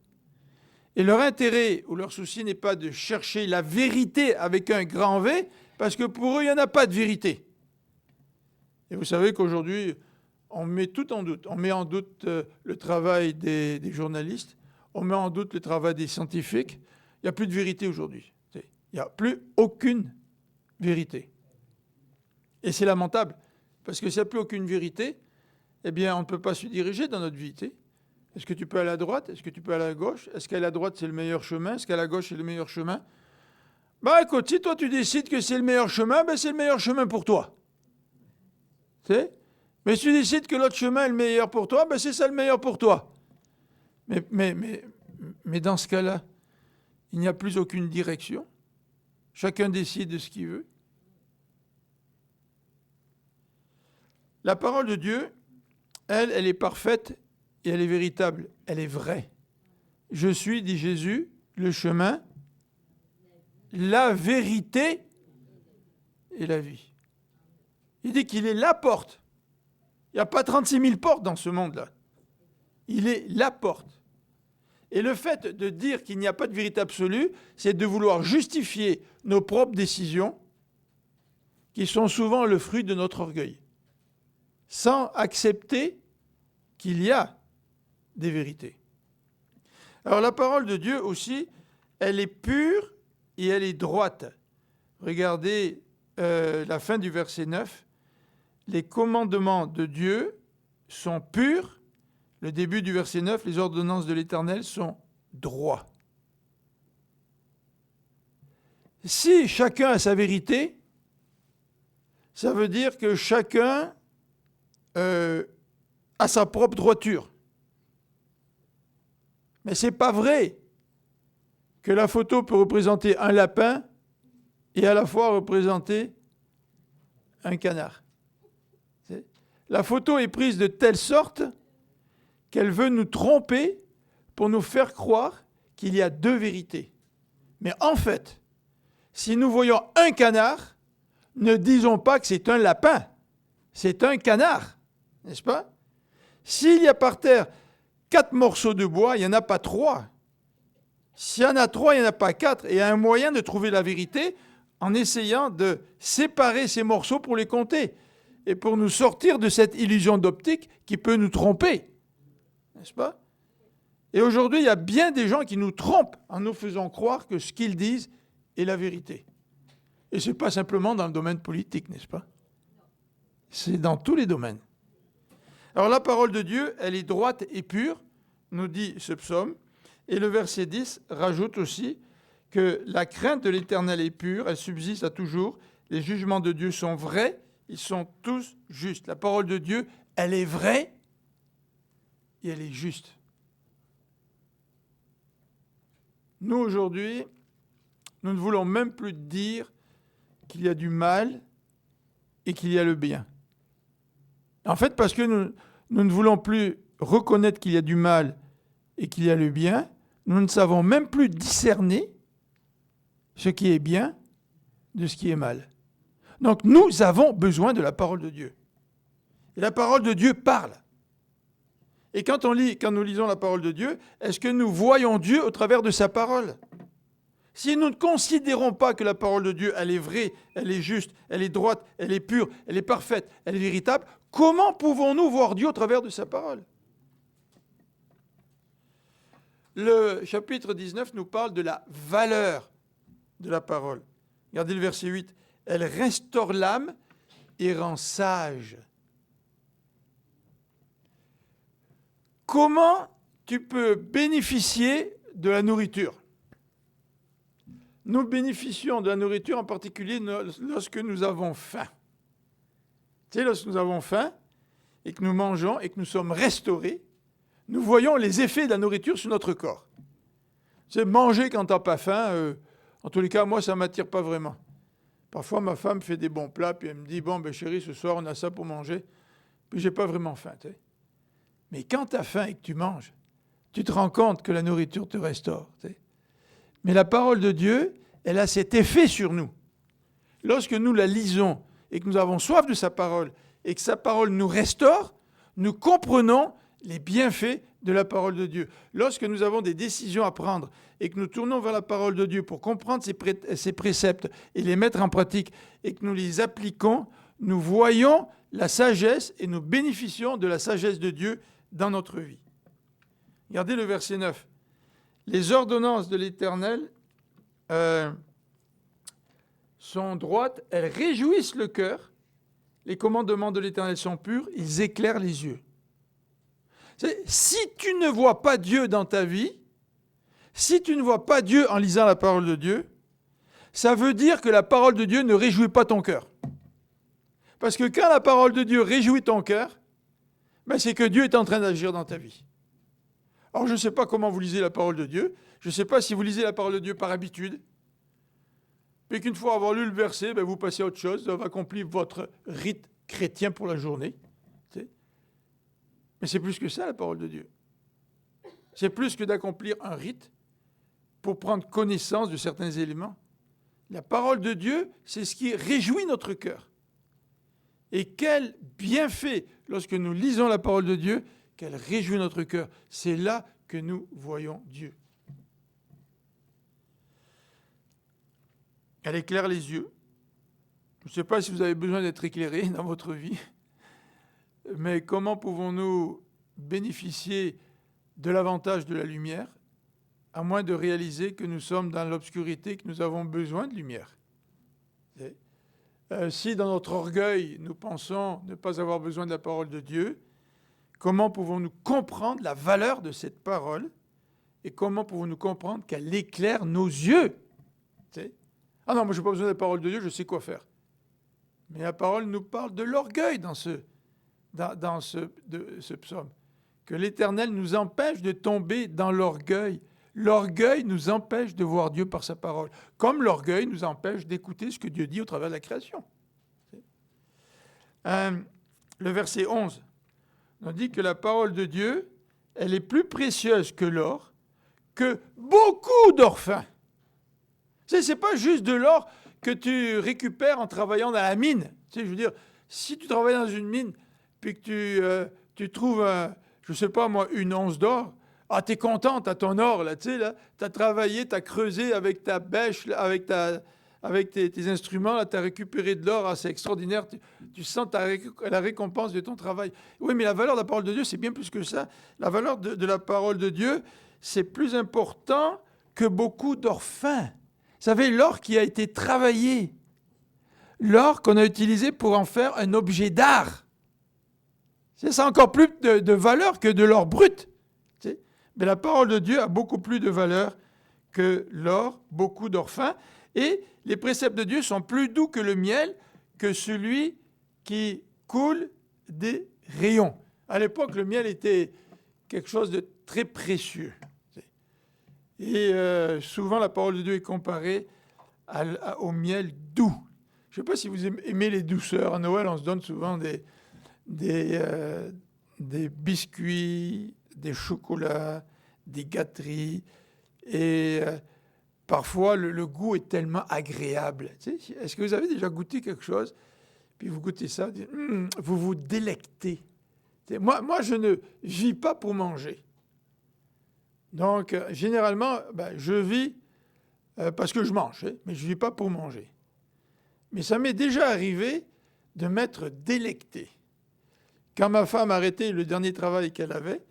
Et leur intérêt ou leur souci n'est pas de chercher la vérité avec un grand V, parce que pour eux, il n'y en a pas de vérité. Et vous savez qu'aujourd'hui, on met tout en doute. On met en doute le travail des journalistes, on met en doute le travail des scientifiques. Il n'y a plus de vérité aujourd'hui. Il n'y a plus aucune vérité. Et c'est lamentable, parce que s'il n'y a plus aucune vérité, eh bien, on ne peut pas se diriger dans notre vie. Est-ce que tu peux aller à droite? Est-ce que tu peux aller à gauche? Est-ce qu'aller à droite, c'est le meilleur chemin? Est-ce qu'aller à gauche, c'est le meilleur chemin? Bah écoute, si toi tu décides que c'est le meilleur chemin, ben c'est le meilleur chemin pour toi. Mais si tu décides que l'autre chemin est le meilleur pour toi, ben c'est ça le meilleur pour toi. Mais dans ce cas-là, il n'y a plus aucune direction. Chacun décide de ce qu'il veut. La parole de Dieu, elle est parfaite et elle est véritable. Elle est vraie. Je suis, dit Jésus, le chemin, la vérité et la vie. Il dit qu'il est la porte. Il n'y a pas 36 000 portes dans ce monde-là. Il est la porte. Et le fait de dire qu'il n'y a pas de vérité absolue, c'est de vouloir justifier nos propres décisions, qui sont souvent le fruit de notre orgueil, sans accepter qu'il y a des vérités. Alors la parole de Dieu aussi, elle est pure et elle est droite. Regardez la fin du verset 9. Les commandements de Dieu sont purs. Le début du verset 9, les ordonnances de l'Éternel sont droits. Si chacun a sa vérité, ça veut dire que chacun a sa propre droiture. Mais ce n'est pas vrai que la photo peut représenter un lapin et à la fois représenter un canard. La photo est prise de telle sorte qu'elle veut nous tromper pour nous faire croire qu'il y a deux vérités. Mais en fait, si nous voyons un canard, ne disons pas que c'est un lapin, c'est un canard, n'est-ce pas? S'il y a par terre 4 morceaux de bois, il n'y en a pas 3. S'il y en a 3, il n'y en a pas 4. Et il y a un moyen de trouver la vérité en essayant de séparer ces morceaux pour les compter et pour nous sortir de cette illusion d'optique qui peut nous tromper. N'est-ce pas? Et aujourd'hui, il y a bien des gens qui nous trompent en nous faisant croire que ce qu'ils disent est la vérité. Et ce n'est pas simplement dans le domaine politique, n'est-ce pas? C'est dans tous les domaines. Alors la parole de Dieu, elle est droite et pure, nous dit ce psaume. Et le verset 10 rajoute aussi que la crainte de l'Éternel est pure, elle subsiste à toujours. Les jugements de Dieu sont vrais, ils sont tous justes. La parole de Dieu, elle est vraie et elle est juste. Nous, aujourd'hui, nous ne voulons même plus dire qu'il y a du mal et qu'il y a le bien. En fait, parce que nous ne voulons plus reconnaître qu'il y a du mal et qu'il y a le bien, nous ne savons même plus discerner ce qui est bien de ce qui est mal. Donc nous avons besoin de la parole de Dieu. Et la parole de Dieu parle. Et quand nous lisons la parole de Dieu, est-ce que nous voyons Dieu au travers de sa parole? Si nous ne considérons pas que la parole de Dieu, elle est vraie, elle est juste, elle est droite, elle est pure, elle est parfaite, elle est véritable, comment pouvons-nous voir Dieu au travers de sa parole? Le chapitre 19 nous parle de la valeur de la parole. Regardez le verset 8. Elle restaure l'âme et rend sage. Comment tu peux bénéficier de la nourriture? Nous bénéficions de la nourriture en particulier lorsque nous avons faim. Tu sais, lorsque nous avons faim et que nous mangeons et que nous sommes restaurés, nous voyons les effets de la nourriture sur notre corps. C'est manger quand tu n'as pas faim, en tous les cas, moi, ça ne m'attire pas vraiment. Parfois, ma femme fait des bons plats, puis elle me dit, bon, ben chérie, ce soir, on a ça pour manger. Puis je n'ai pas vraiment faim, tu sais. Mais quand tu as faim et que tu manges, tu te rends compte que la nourriture te restaure. Tu sais. Mais la parole de Dieu, elle a cet effet sur nous. Lorsque nous la lisons et que nous avons soif de sa parole et que sa parole nous restaure, nous comprenons les bienfaits de la parole de Dieu. Lorsque nous avons des décisions à prendre et que nous tournons vers la parole de Dieu pour comprendre ses préceptes et les mettre en pratique et que nous les appliquons, nous voyons la sagesse et nous bénéficions de la sagesse de Dieu dans notre vie. Regardez le verset 9. Les ordonnances de l'Éternel sont droites, elles réjouissent le cœur. Les commandements de l'Éternel sont purs, ils éclairent les yeux. Si tu ne vois pas Dieu dans ta vie, si tu ne vois pas Dieu en lisant la parole de Dieu, ça veut dire que la parole de Dieu ne réjouit pas ton cœur. Parce que quand la parole de Dieu réjouit ton cœur, ben c'est que Dieu est en train d'agir dans ta vie. Alors je ne sais pas comment vous lisez la parole de Dieu, je ne sais pas si vous lisez la parole de Dieu par habitude, puis qu'une fois avoir lu le verset, ben vous passez à autre chose, vous avez accompli votre rite chrétien pour la journée. Mais c'est plus que ça, la parole de Dieu. C'est plus que d'accomplir un rite pour prendre connaissance de certains éléments. La parole de Dieu, c'est ce qui réjouit notre cœur. Et quel bienfait lorsque nous lisons la parole de Dieu, qu'elle réjouit notre cœur. C'est là que nous voyons Dieu. Elle éclaire les yeux. Je ne sais pas si vous avez besoin d'être éclairé dans votre vie, mais comment pouvons-nous bénéficier de l'avantage de la lumière, à moins de réaliser que nous sommes dans l'obscurité, que nous avons besoin de lumière. Si dans notre orgueil, nous pensons ne pas avoir besoin de la parole de Dieu, comment pouvons-nous comprendre la valeur de cette parole et comment pouvons-nous comprendre qu'elle éclaire nos yeux? Ah non, moi je n'ai pas besoin de la parole de Dieu, je sais quoi faire. Mais la parole nous parle de l'orgueil dans ce psaume. Que l'Éternel nous empêche de tomber dans l'orgueil. L'orgueil nous empêche de voir Dieu par sa parole, comme l'orgueil nous empêche d'écouter ce que Dieu dit au travers de la création. Le verset 11 nous dit que la parole de Dieu, elle est plus précieuse que l'or, que beaucoup d'or fin. Ce n'est pas juste de l'or que tu récupères en travaillant dans la mine. Je veux dire, si tu travailles dans une mine, puis que tu trouves, je ne sais pas moi, une once d'or, ah, tu es content, tu as ton or, là, tu as travaillé, tu as creusé avec ta bêche, avec tes instruments, tu as récupéré de l'or, c'est extraordinaire, tu sens la récompense de ton travail. Oui, mais la valeur de la parole de Dieu, c'est bien plus que ça. La valeur de la parole de Dieu, c'est plus important que beaucoup d'or fin. Vous savez, l'or qui a été travaillé, l'or qu'on a utilisé pour en faire un objet d'art, c'est encore plus de valeur que de l'or brut. Mais la parole de Dieu a beaucoup plus de valeur que l'or, beaucoup d'or fin. Et les préceptes de Dieu sont plus doux que le miel, que celui qui coule des rayons. À l'époque, le miel était quelque chose de très précieux. Et souvent, la parole de Dieu est comparée au miel doux. Je ne sais pas si vous aimez les douceurs. À Noël, on se donne souvent des biscuits, des chocolats, des gâteries. Et parfois, le goût est tellement agréable. Est-ce que vous avez déjà goûté quelque chose, puis vous goûtez ça, vous vous délectez. Moi, je ne vis pas pour manger. Donc, généralement, je vis parce que je mange, mais je ne vis pas pour manger. Mais ça m'est déjà arrivé de m'être délecté. Quand ma femme a arrêté le dernier travail qu'elle avait,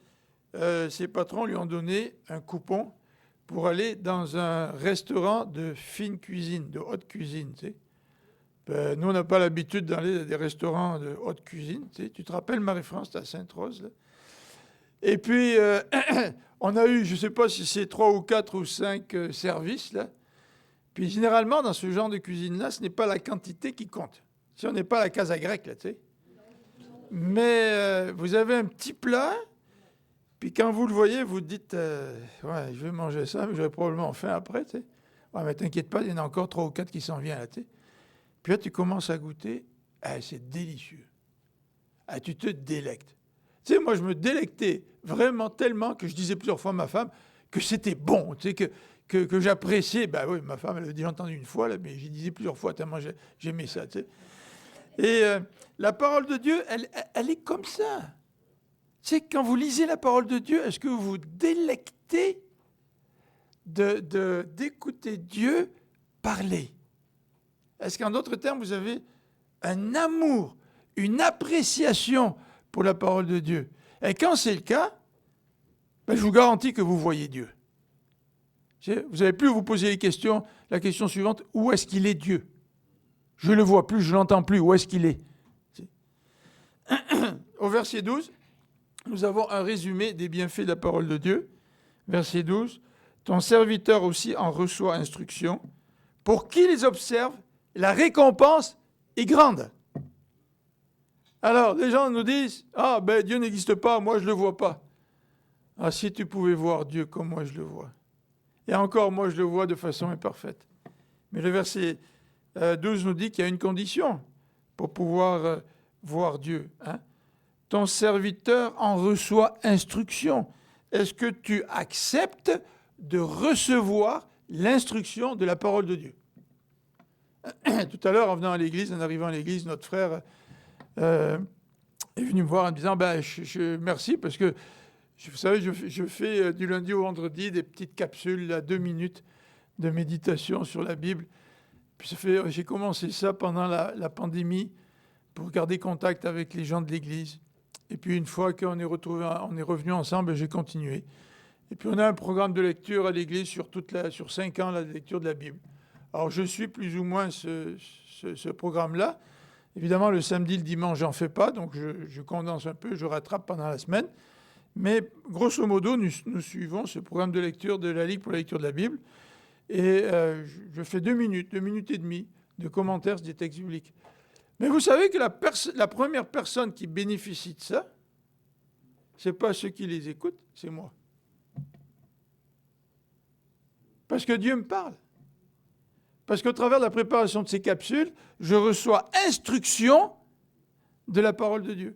ses patrons lui ont donné un coupon pour aller dans un restaurant de fine cuisine, de haute cuisine. Nous, on n'a pas l'habitude d'aller dans des restaurants de haute cuisine. Tu te rappelles, Marie-France, c'était à Sainte-Rose, là? Et puis, on a eu, je ne sais pas si c'est 3 ou 4 ou 5 services, là. Puis, généralement, dans ce genre de cuisine-là, ce n'est pas la quantité qui compte. Si on n'est pas à la casa grecque, là, tu sais. Mais vous avez un petit plat, puis quand vous le voyez, vous dites ouais, je vais manger ça, mais j'aurai probablement faim après, tu sais. Ouais, mais t'inquiète pas, il y en a encore 3 ou 4 qui s'en viennent, là, tu sais. Puis là, tu commences à goûter, c'est délicieux. Tu te délectes. Tu sais, moi, je me délectais vraiment tellement que je disais plusieurs fois à ma femme que c'était bon, tu sais, que j'appréciais. Ben oui, ma femme, elle avait déjà entendu une fois, là, mais j'y disais plusieurs fois tellement j'aimais ça, tu sais. Et la parole de Dieu, elle est comme ça. Tu sais, quand vous lisez la parole de Dieu, est-ce que vous vous délectez d'écouter Dieu parler? Est-ce qu'en d'autres termes, vous avez un amour, une appréciation pour la parole de Dieu? Et quand c'est le cas, je vous garantis que vous voyez Dieu. Vous n'allez plus vous poser la question suivante, où est-ce qu'il est Dieu? Je ne le vois plus, je ne l'entends plus, où est-ce qu'il est? Au verset 12, nous avons un résumé des bienfaits de la parole de Dieu. Verset 12, « Ton serviteur aussi en reçoit instruction. Pour qui les observe, la récompense est grande. » Alors, les gens nous disent, « Ah, Dieu n'existe pas, moi je ne le vois pas. » Ah, si tu pouvais voir Dieu comme moi je le vois. Et encore, moi je le vois de façon imparfaite. Mais le verset 12 nous dit qu'il y a une condition pour pouvoir voir Dieu. ton serviteur en reçoit instruction. Est-ce que tu acceptes de recevoir l'instruction de la parole de Dieu? Tout à l'heure, en venant à l'église, en arrivant à l'église, notre frère est venu me voir en me disant merci parce que, vous savez, je fais du lundi au vendredi des petites capsules à 2 minutes de méditation sur la Bible. Puis j'ai commencé ça pendant la pandémie pour garder contact avec les gens de l'église. Et puis une fois qu'on est revenu ensemble, j'ai continué. Et puis on a un programme de lecture à l'église sur 5 ans, la lecture de la Bible. Alors je suis plus ou moins ce programme-là. Évidemment, le samedi, le dimanche, j'en fais pas, donc je condense un peu, je rattrape pendant la semaine. Mais grosso modo, nous suivons ce programme de lecture de la Ligue pour la lecture de la Bible. Et je fais 2 minutes et demie de commentaires des textes bibliques. Mais vous savez que la première personne qui bénéficie de ça, ce n'est pas ceux qui les écoutent, c'est moi. Parce que Dieu me parle. Parce qu'au travers de la préparation de ces capsules, je reçois instruction de la parole de Dieu.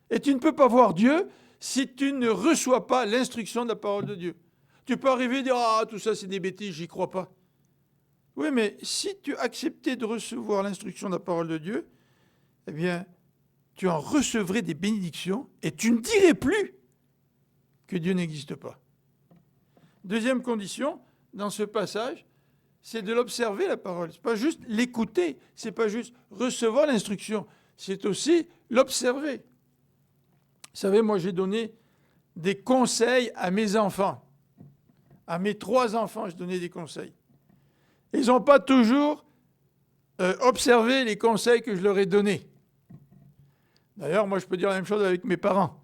Et tu ne peux pas voir Dieu si tu ne reçois pas l'instruction de la parole de Dieu. Tu peux arriver et dire « Ah, tout ça c'est des bêtises, j'y crois pas ». Oui, mais si tu acceptais de recevoir l'instruction de la parole de Dieu, eh bien, tu en recevrais des bénédictions et tu ne dirais plus que Dieu n'existe pas. Deuxième condition, dans ce passage, c'est de l'observer, la parole. Ce n'est pas juste l'écouter, ce n'est pas juste recevoir l'instruction, c'est aussi l'observer. Vous savez, moi, j'ai donné des conseils à mes enfants. À mes 3 enfants, je donnais des conseils. Ils n'ont pas toujours observé les conseils que je leur ai donnés. D'ailleurs, moi, je peux dire la même chose avec mes parents.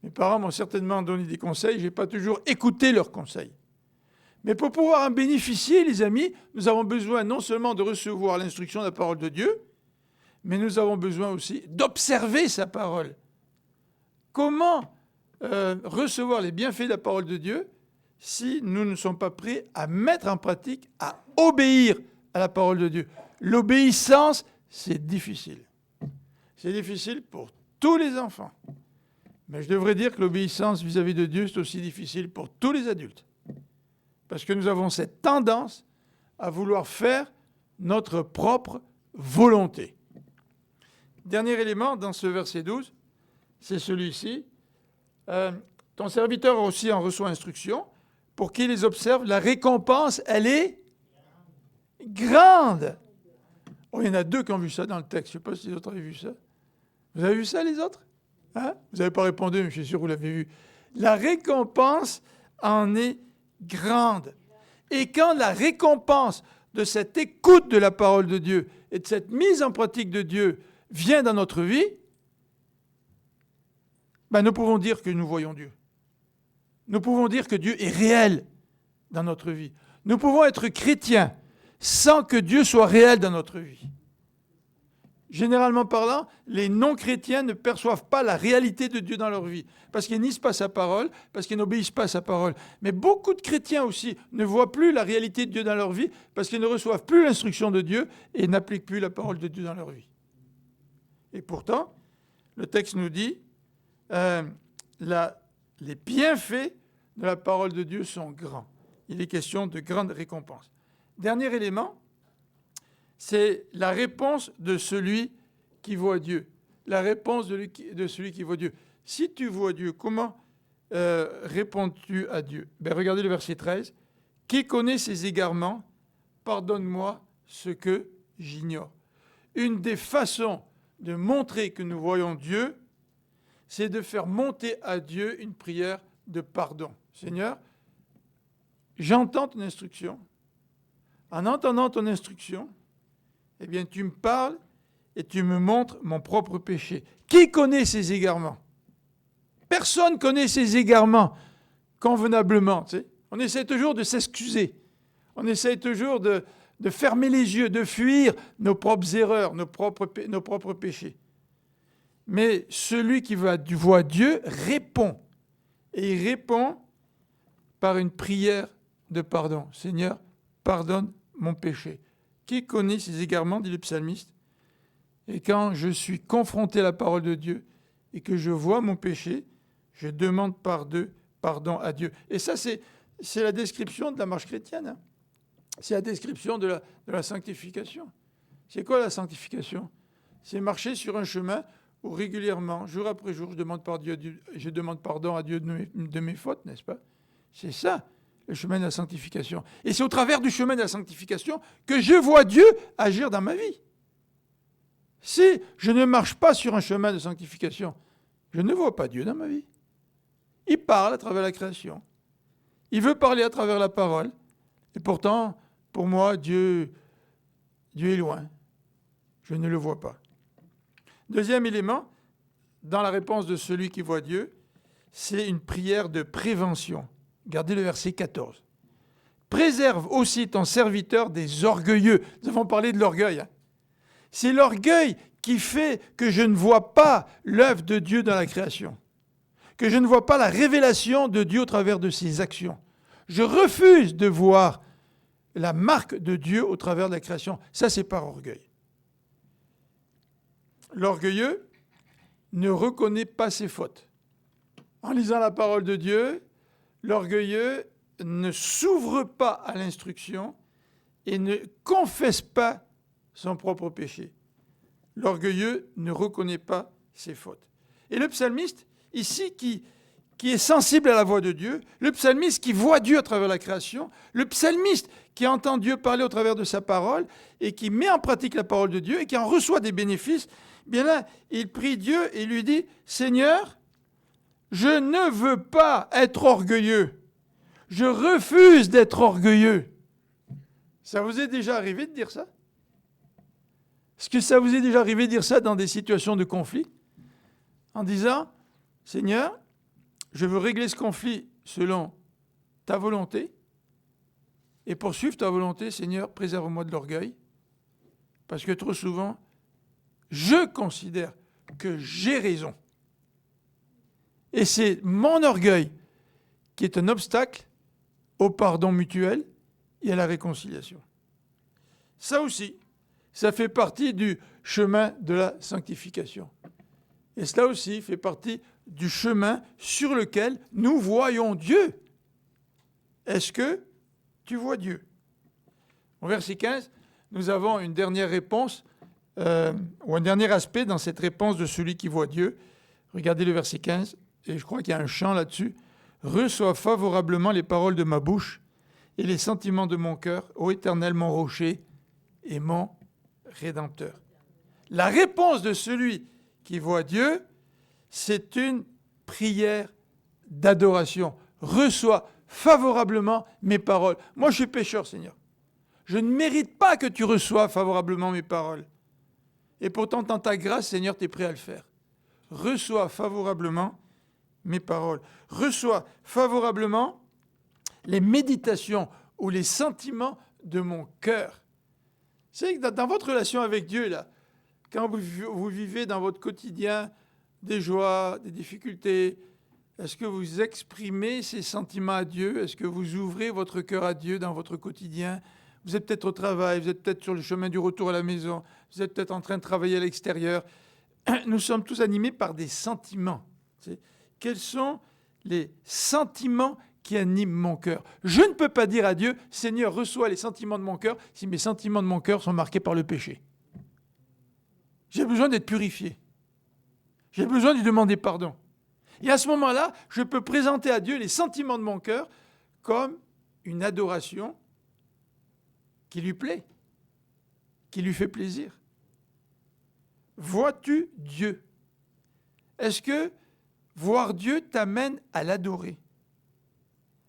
Mes parents m'ont certainement donné des conseils, je n'ai pas toujours écouté leurs conseils. Mais pour pouvoir en bénéficier, les amis, nous avons besoin non seulement de recevoir l'instruction de la parole de Dieu, mais nous avons besoin aussi d'observer sa parole. Comment recevoir les bienfaits de la parole de Dieu si nous ne sommes pas prêts à mettre en pratique, à obéir à la parole de Dieu? L'obéissance, c'est difficile. C'est difficile pour tous les enfants. Mais je devrais dire que l'obéissance vis-à-vis de Dieu, c'est aussi difficile pour tous les adultes. Parce que nous avons cette tendance à vouloir faire notre propre volonté. Dernier élément dans ce verset 12, c'est celui-ci. Ton serviteur aussi en reçoit instruction. Pour qu'il les observe, la récompense, elle est grande. Oh, il y en a 2 qui ont vu ça dans le texte. Je ne sais pas si les autres avaient vu ça. Vous avez vu ça, les autres? Hein? Vous n'avez pas répondu, mais je suis sûr que vous l'avez vu. La récompense en est grande. Et quand la récompense de cette écoute de la parole de Dieu et de cette mise en pratique de Dieu vient dans notre vie, nous pouvons dire que nous voyons Dieu. Nous pouvons dire que Dieu est réel dans notre vie. Nous pouvons être chrétiens sans que Dieu soit réel dans notre vie. Généralement parlant, les non-chrétiens ne perçoivent pas la réalité de Dieu dans leur vie, parce qu'ils n'isent pas sa parole, parce qu'ils n'obéissent pas à sa parole. Mais beaucoup de chrétiens aussi ne voient plus la réalité de Dieu dans leur vie, parce qu'ils ne reçoivent plus l'instruction de Dieu et n'appliquent plus la parole de Dieu dans leur vie. Et pourtant, le texte nous dit, les bienfaits de la parole de Dieu sont grands. Il est question de grandes récompenses. Dernier élément, c'est la réponse de celui qui voit Dieu. La réponse de celui qui voit Dieu. Si tu vois Dieu, comment réponds-tu à Dieu? Regardez le verset 13. « Qui connaît ses égarements? Pardonne-moi ce que j'ignore. » Une des façons de montrer que nous voyons Dieu, c'est de faire monter à Dieu une prière de pardon. Seigneur, j'entends ton instruction. En entendant ton instruction, eh bien, tu me parles et tu me montres mon propre péché. Qui connaît ses égarements? Personne ne connaît ses égarements convenablement. Tu sais. On essaie toujours de s'excuser. On essaie toujours de fermer les yeux, de fuir nos propres erreurs, nos propres péchés. Mais celui qui voit Dieu répond. Et il répond par une prière de pardon. Seigneur, pardonne mon péché. Qui connaît ses égarements, dit le psalmiste. Et quand je suis confronté à la parole de Dieu, et que je vois mon péché, je demande pardon à Dieu. Et ça, c'est la description de la marche chrétienne. Hein. C'est la description de la sanctification. C'est quoi la sanctification? C'est marcher sur un chemin où régulièrement, jour après jour, je demande pardon à Dieu de mes fautes, n'est-ce pas? C'est ça, le chemin de la sanctification. Et c'est au travers du chemin de la sanctification que je vois Dieu agir dans ma vie. Si je ne marche pas sur un chemin de sanctification, je ne vois pas Dieu dans ma vie. Il parle à travers la création. Il veut parler à travers la parole. Et pourtant, pour moi, Dieu est loin. Je ne le vois pas. Deuxième élément, dans la réponse de celui qui voit Dieu, c'est une prière de prévention. Regardez le verset 14. Préserve aussi ton serviteur des orgueilleux. Nous avons parlé de l'orgueil. Hein. C'est l'orgueil qui fait que je ne vois pas l'œuvre de Dieu dans la création, que je ne vois pas la révélation de Dieu au travers de ses actions. Je refuse de voir la marque de Dieu au travers de la création. Ça, c'est par orgueil. L'orgueilleux ne reconnaît pas ses fautes. En lisant la parole de Dieu, l'orgueilleux ne s'ouvre pas à l'instruction et ne confesse pas son propre péché. L'orgueilleux ne reconnaît pas ses fautes. Et le psalmiste, ici, qui est sensible à la voix de Dieu, le psalmiste qui voit Dieu à travers la création, le psalmiste qui entend Dieu parler au travers de sa parole et qui met en pratique la parole de Dieu et qui en reçoit des bénéfices, bien là, il prie Dieu et lui dit, « Seigneur, je ne veux pas être orgueilleux. Je refuse d'être orgueilleux. » Ça vous est déjà arrivé de dire ça? Est-ce que ça vous est déjà arrivé de dire ça dans des situations de conflit? En disant, « Seigneur, je veux régler ce conflit selon ta volonté. Et pour suivre ta volonté, Seigneur, préserve-moi de l'orgueil. Parce que trop souvent, je considère que j'ai raison. Et c'est mon orgueil qui est un obstacle au pardon mutuel et à la réconciliation. » Ça aussi, ça fait partie du chemin de la sanctification. Et cela aussi fait partie du chemin sur lequel nous voyons Dieu. Est-ce que tu vois Dieu? Au verset 15, nous avons une dernière réponse, ou un dernier aspect dans cette réponse de celui qui voit Dieu. Regardez le verset 15, et je crois qu'il y a un chant là-dessus. « Reçois favorablement les paroles de ma bouche et les sentiments de mon cœur, ô Éternel, mon rocher et mon Rédempteur. » La réponse de celui qui voit Dieu, c'est une prière d'adoration. Reçois favorablement mes paroles. Moi, je suis pécheur, Seigneur. Je ne mérite pas que tu reçoives favorablement mes paroles. Et pourtant, dans ta grâce, Seigneur, tu es prêt à le faire. Reçois favorablement mes paroles. Reçois favorablement les méditations ou les sentiments de mon cœur. C'est que dans votre relation avec Dieu, là, quand vous vivez dans votre quotidien des joies, des difficultés, est-ce que vous exprimez ces sentiments à Dieu? Est-ce que vous ouvrez votre cœur à Dieu dans votre quotidien? Vous êtes peut-être au travail, vous êtes peut-être sur le chemin du retour à la maison, vous êtes peut-être en train de travailler à l'extérieur. Nous sommes tous animés par des sentiments. Quels sont les sentiments qui animent mon cœur? Je ne peux pas dire à Dieu, « Seigneur, reçois les sentiments de mon cœur » si mes sentiments de mon cœur sont marqués par le péché. J'ai besoin d'être purifié. J'ai besoin de lui demander pardon. Et à ce moment-là, je peux présenter à Dieu les sentiments de mon cœur comme une adoration qui lui plaît, qui lui fait plaisir. Vois-tu Dieu? Est-ce que voir Dieu t'amène à l'adorer?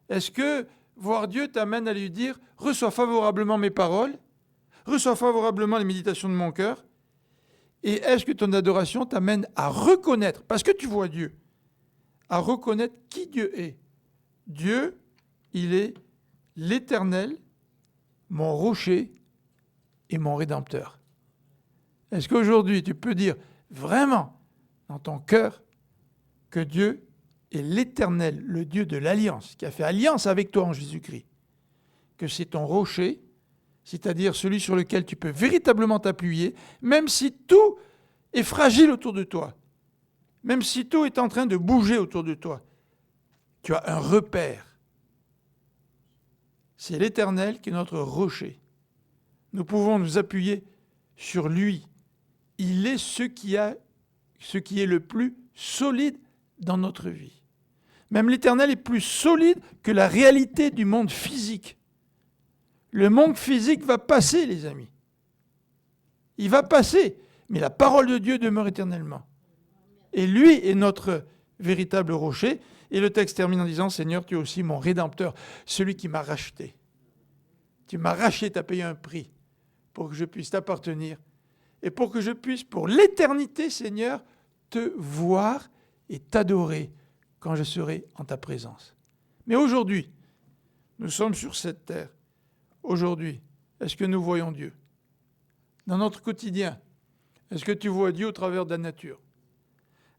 Est-ce que voir Dieu t'amène à lui dire « Reçois favorablement mes paroles, reçois favorablement les méditations de mon cœur » et est-ce que ton adoration t'amène à reconnaître, parce que tu vois Dieu, à reconnaître qui Dieu est? Dieu, il est l'Éternel, mon rocher et mon Rédempteur. Est-ce qu'aujourd'hui, tu peux dire vraiment dans ton cœur que Dieu est l'Éternel, le Dieu de l'Alliance, qui a fait alliance avec toi en Jésus-Christ, que c'est ton rocher, c'est-à-dire celui sur lequel tu peux véritablement t'appuyer, même si tout est fragile autour de toi. Même si tout est en train de bouger autour de toi, tu as un repère. C'est l'Éternel qui est notre rocher. Nous pouvons nous appuyer sur lui. Il est ce qui est le plus solide dans notre vie. Même l'Éternel est plus solide que la réalité du monde physique. Le monde physique va passer, les amis. Il va passer, mais la parole de Dieu demeure éternellement. Et lui est notre véritable rocher. Et le texte termine en disant, Seigneur, tu es aussi mon rédempteur, celui qui m'a racheté. Tu m'as racheté, tu as payé un prix pour que je puisse t'appartenir et pour que je puisse, pour l'éternité, Seigneur, te voir et t'adorer quand je serai en ta présence. Mais aujourd'hui, nous sommes sur cette terre. Aujourd'hui, est-ce que nous voyons Dieu? Dans notre quotidien, est-ce que tu vois Dieu au travers de la nature?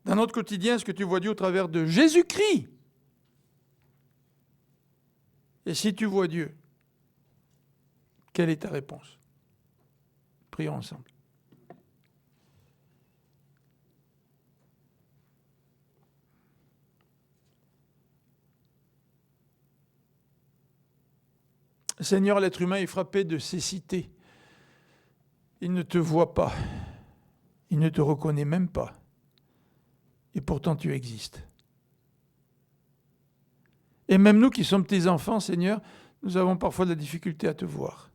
Dans notre quotidien, est-ce que tu vois Dieu au travers de Jésus-Christ? Et si tu vois Dieu, quelle est ta réponse? Prions ensemble. Seigneur, l'être humain est frappé de cécité. Il ne te voit pas. Il ne te reconnaît même pas. Et pourtant tu existes. Et même nous qui sommes tes enfants, Seigneur, nous avons parfois de la difficulté à te voir.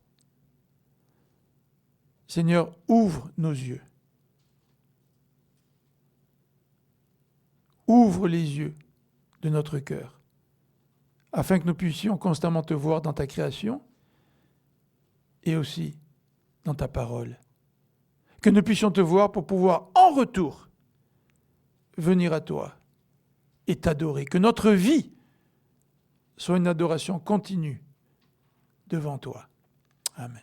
Seigneur, ouvre nos yeux. Ouvre les yeux de notre cœur, afin que nous puissions constamment te voir dans ta création et aussi dans ta parole. Que nous puissions te voir pour pouvoir, en retour, venir à toi et t'adorer. Que notre vie soit une adoration continue devant toi. Amen.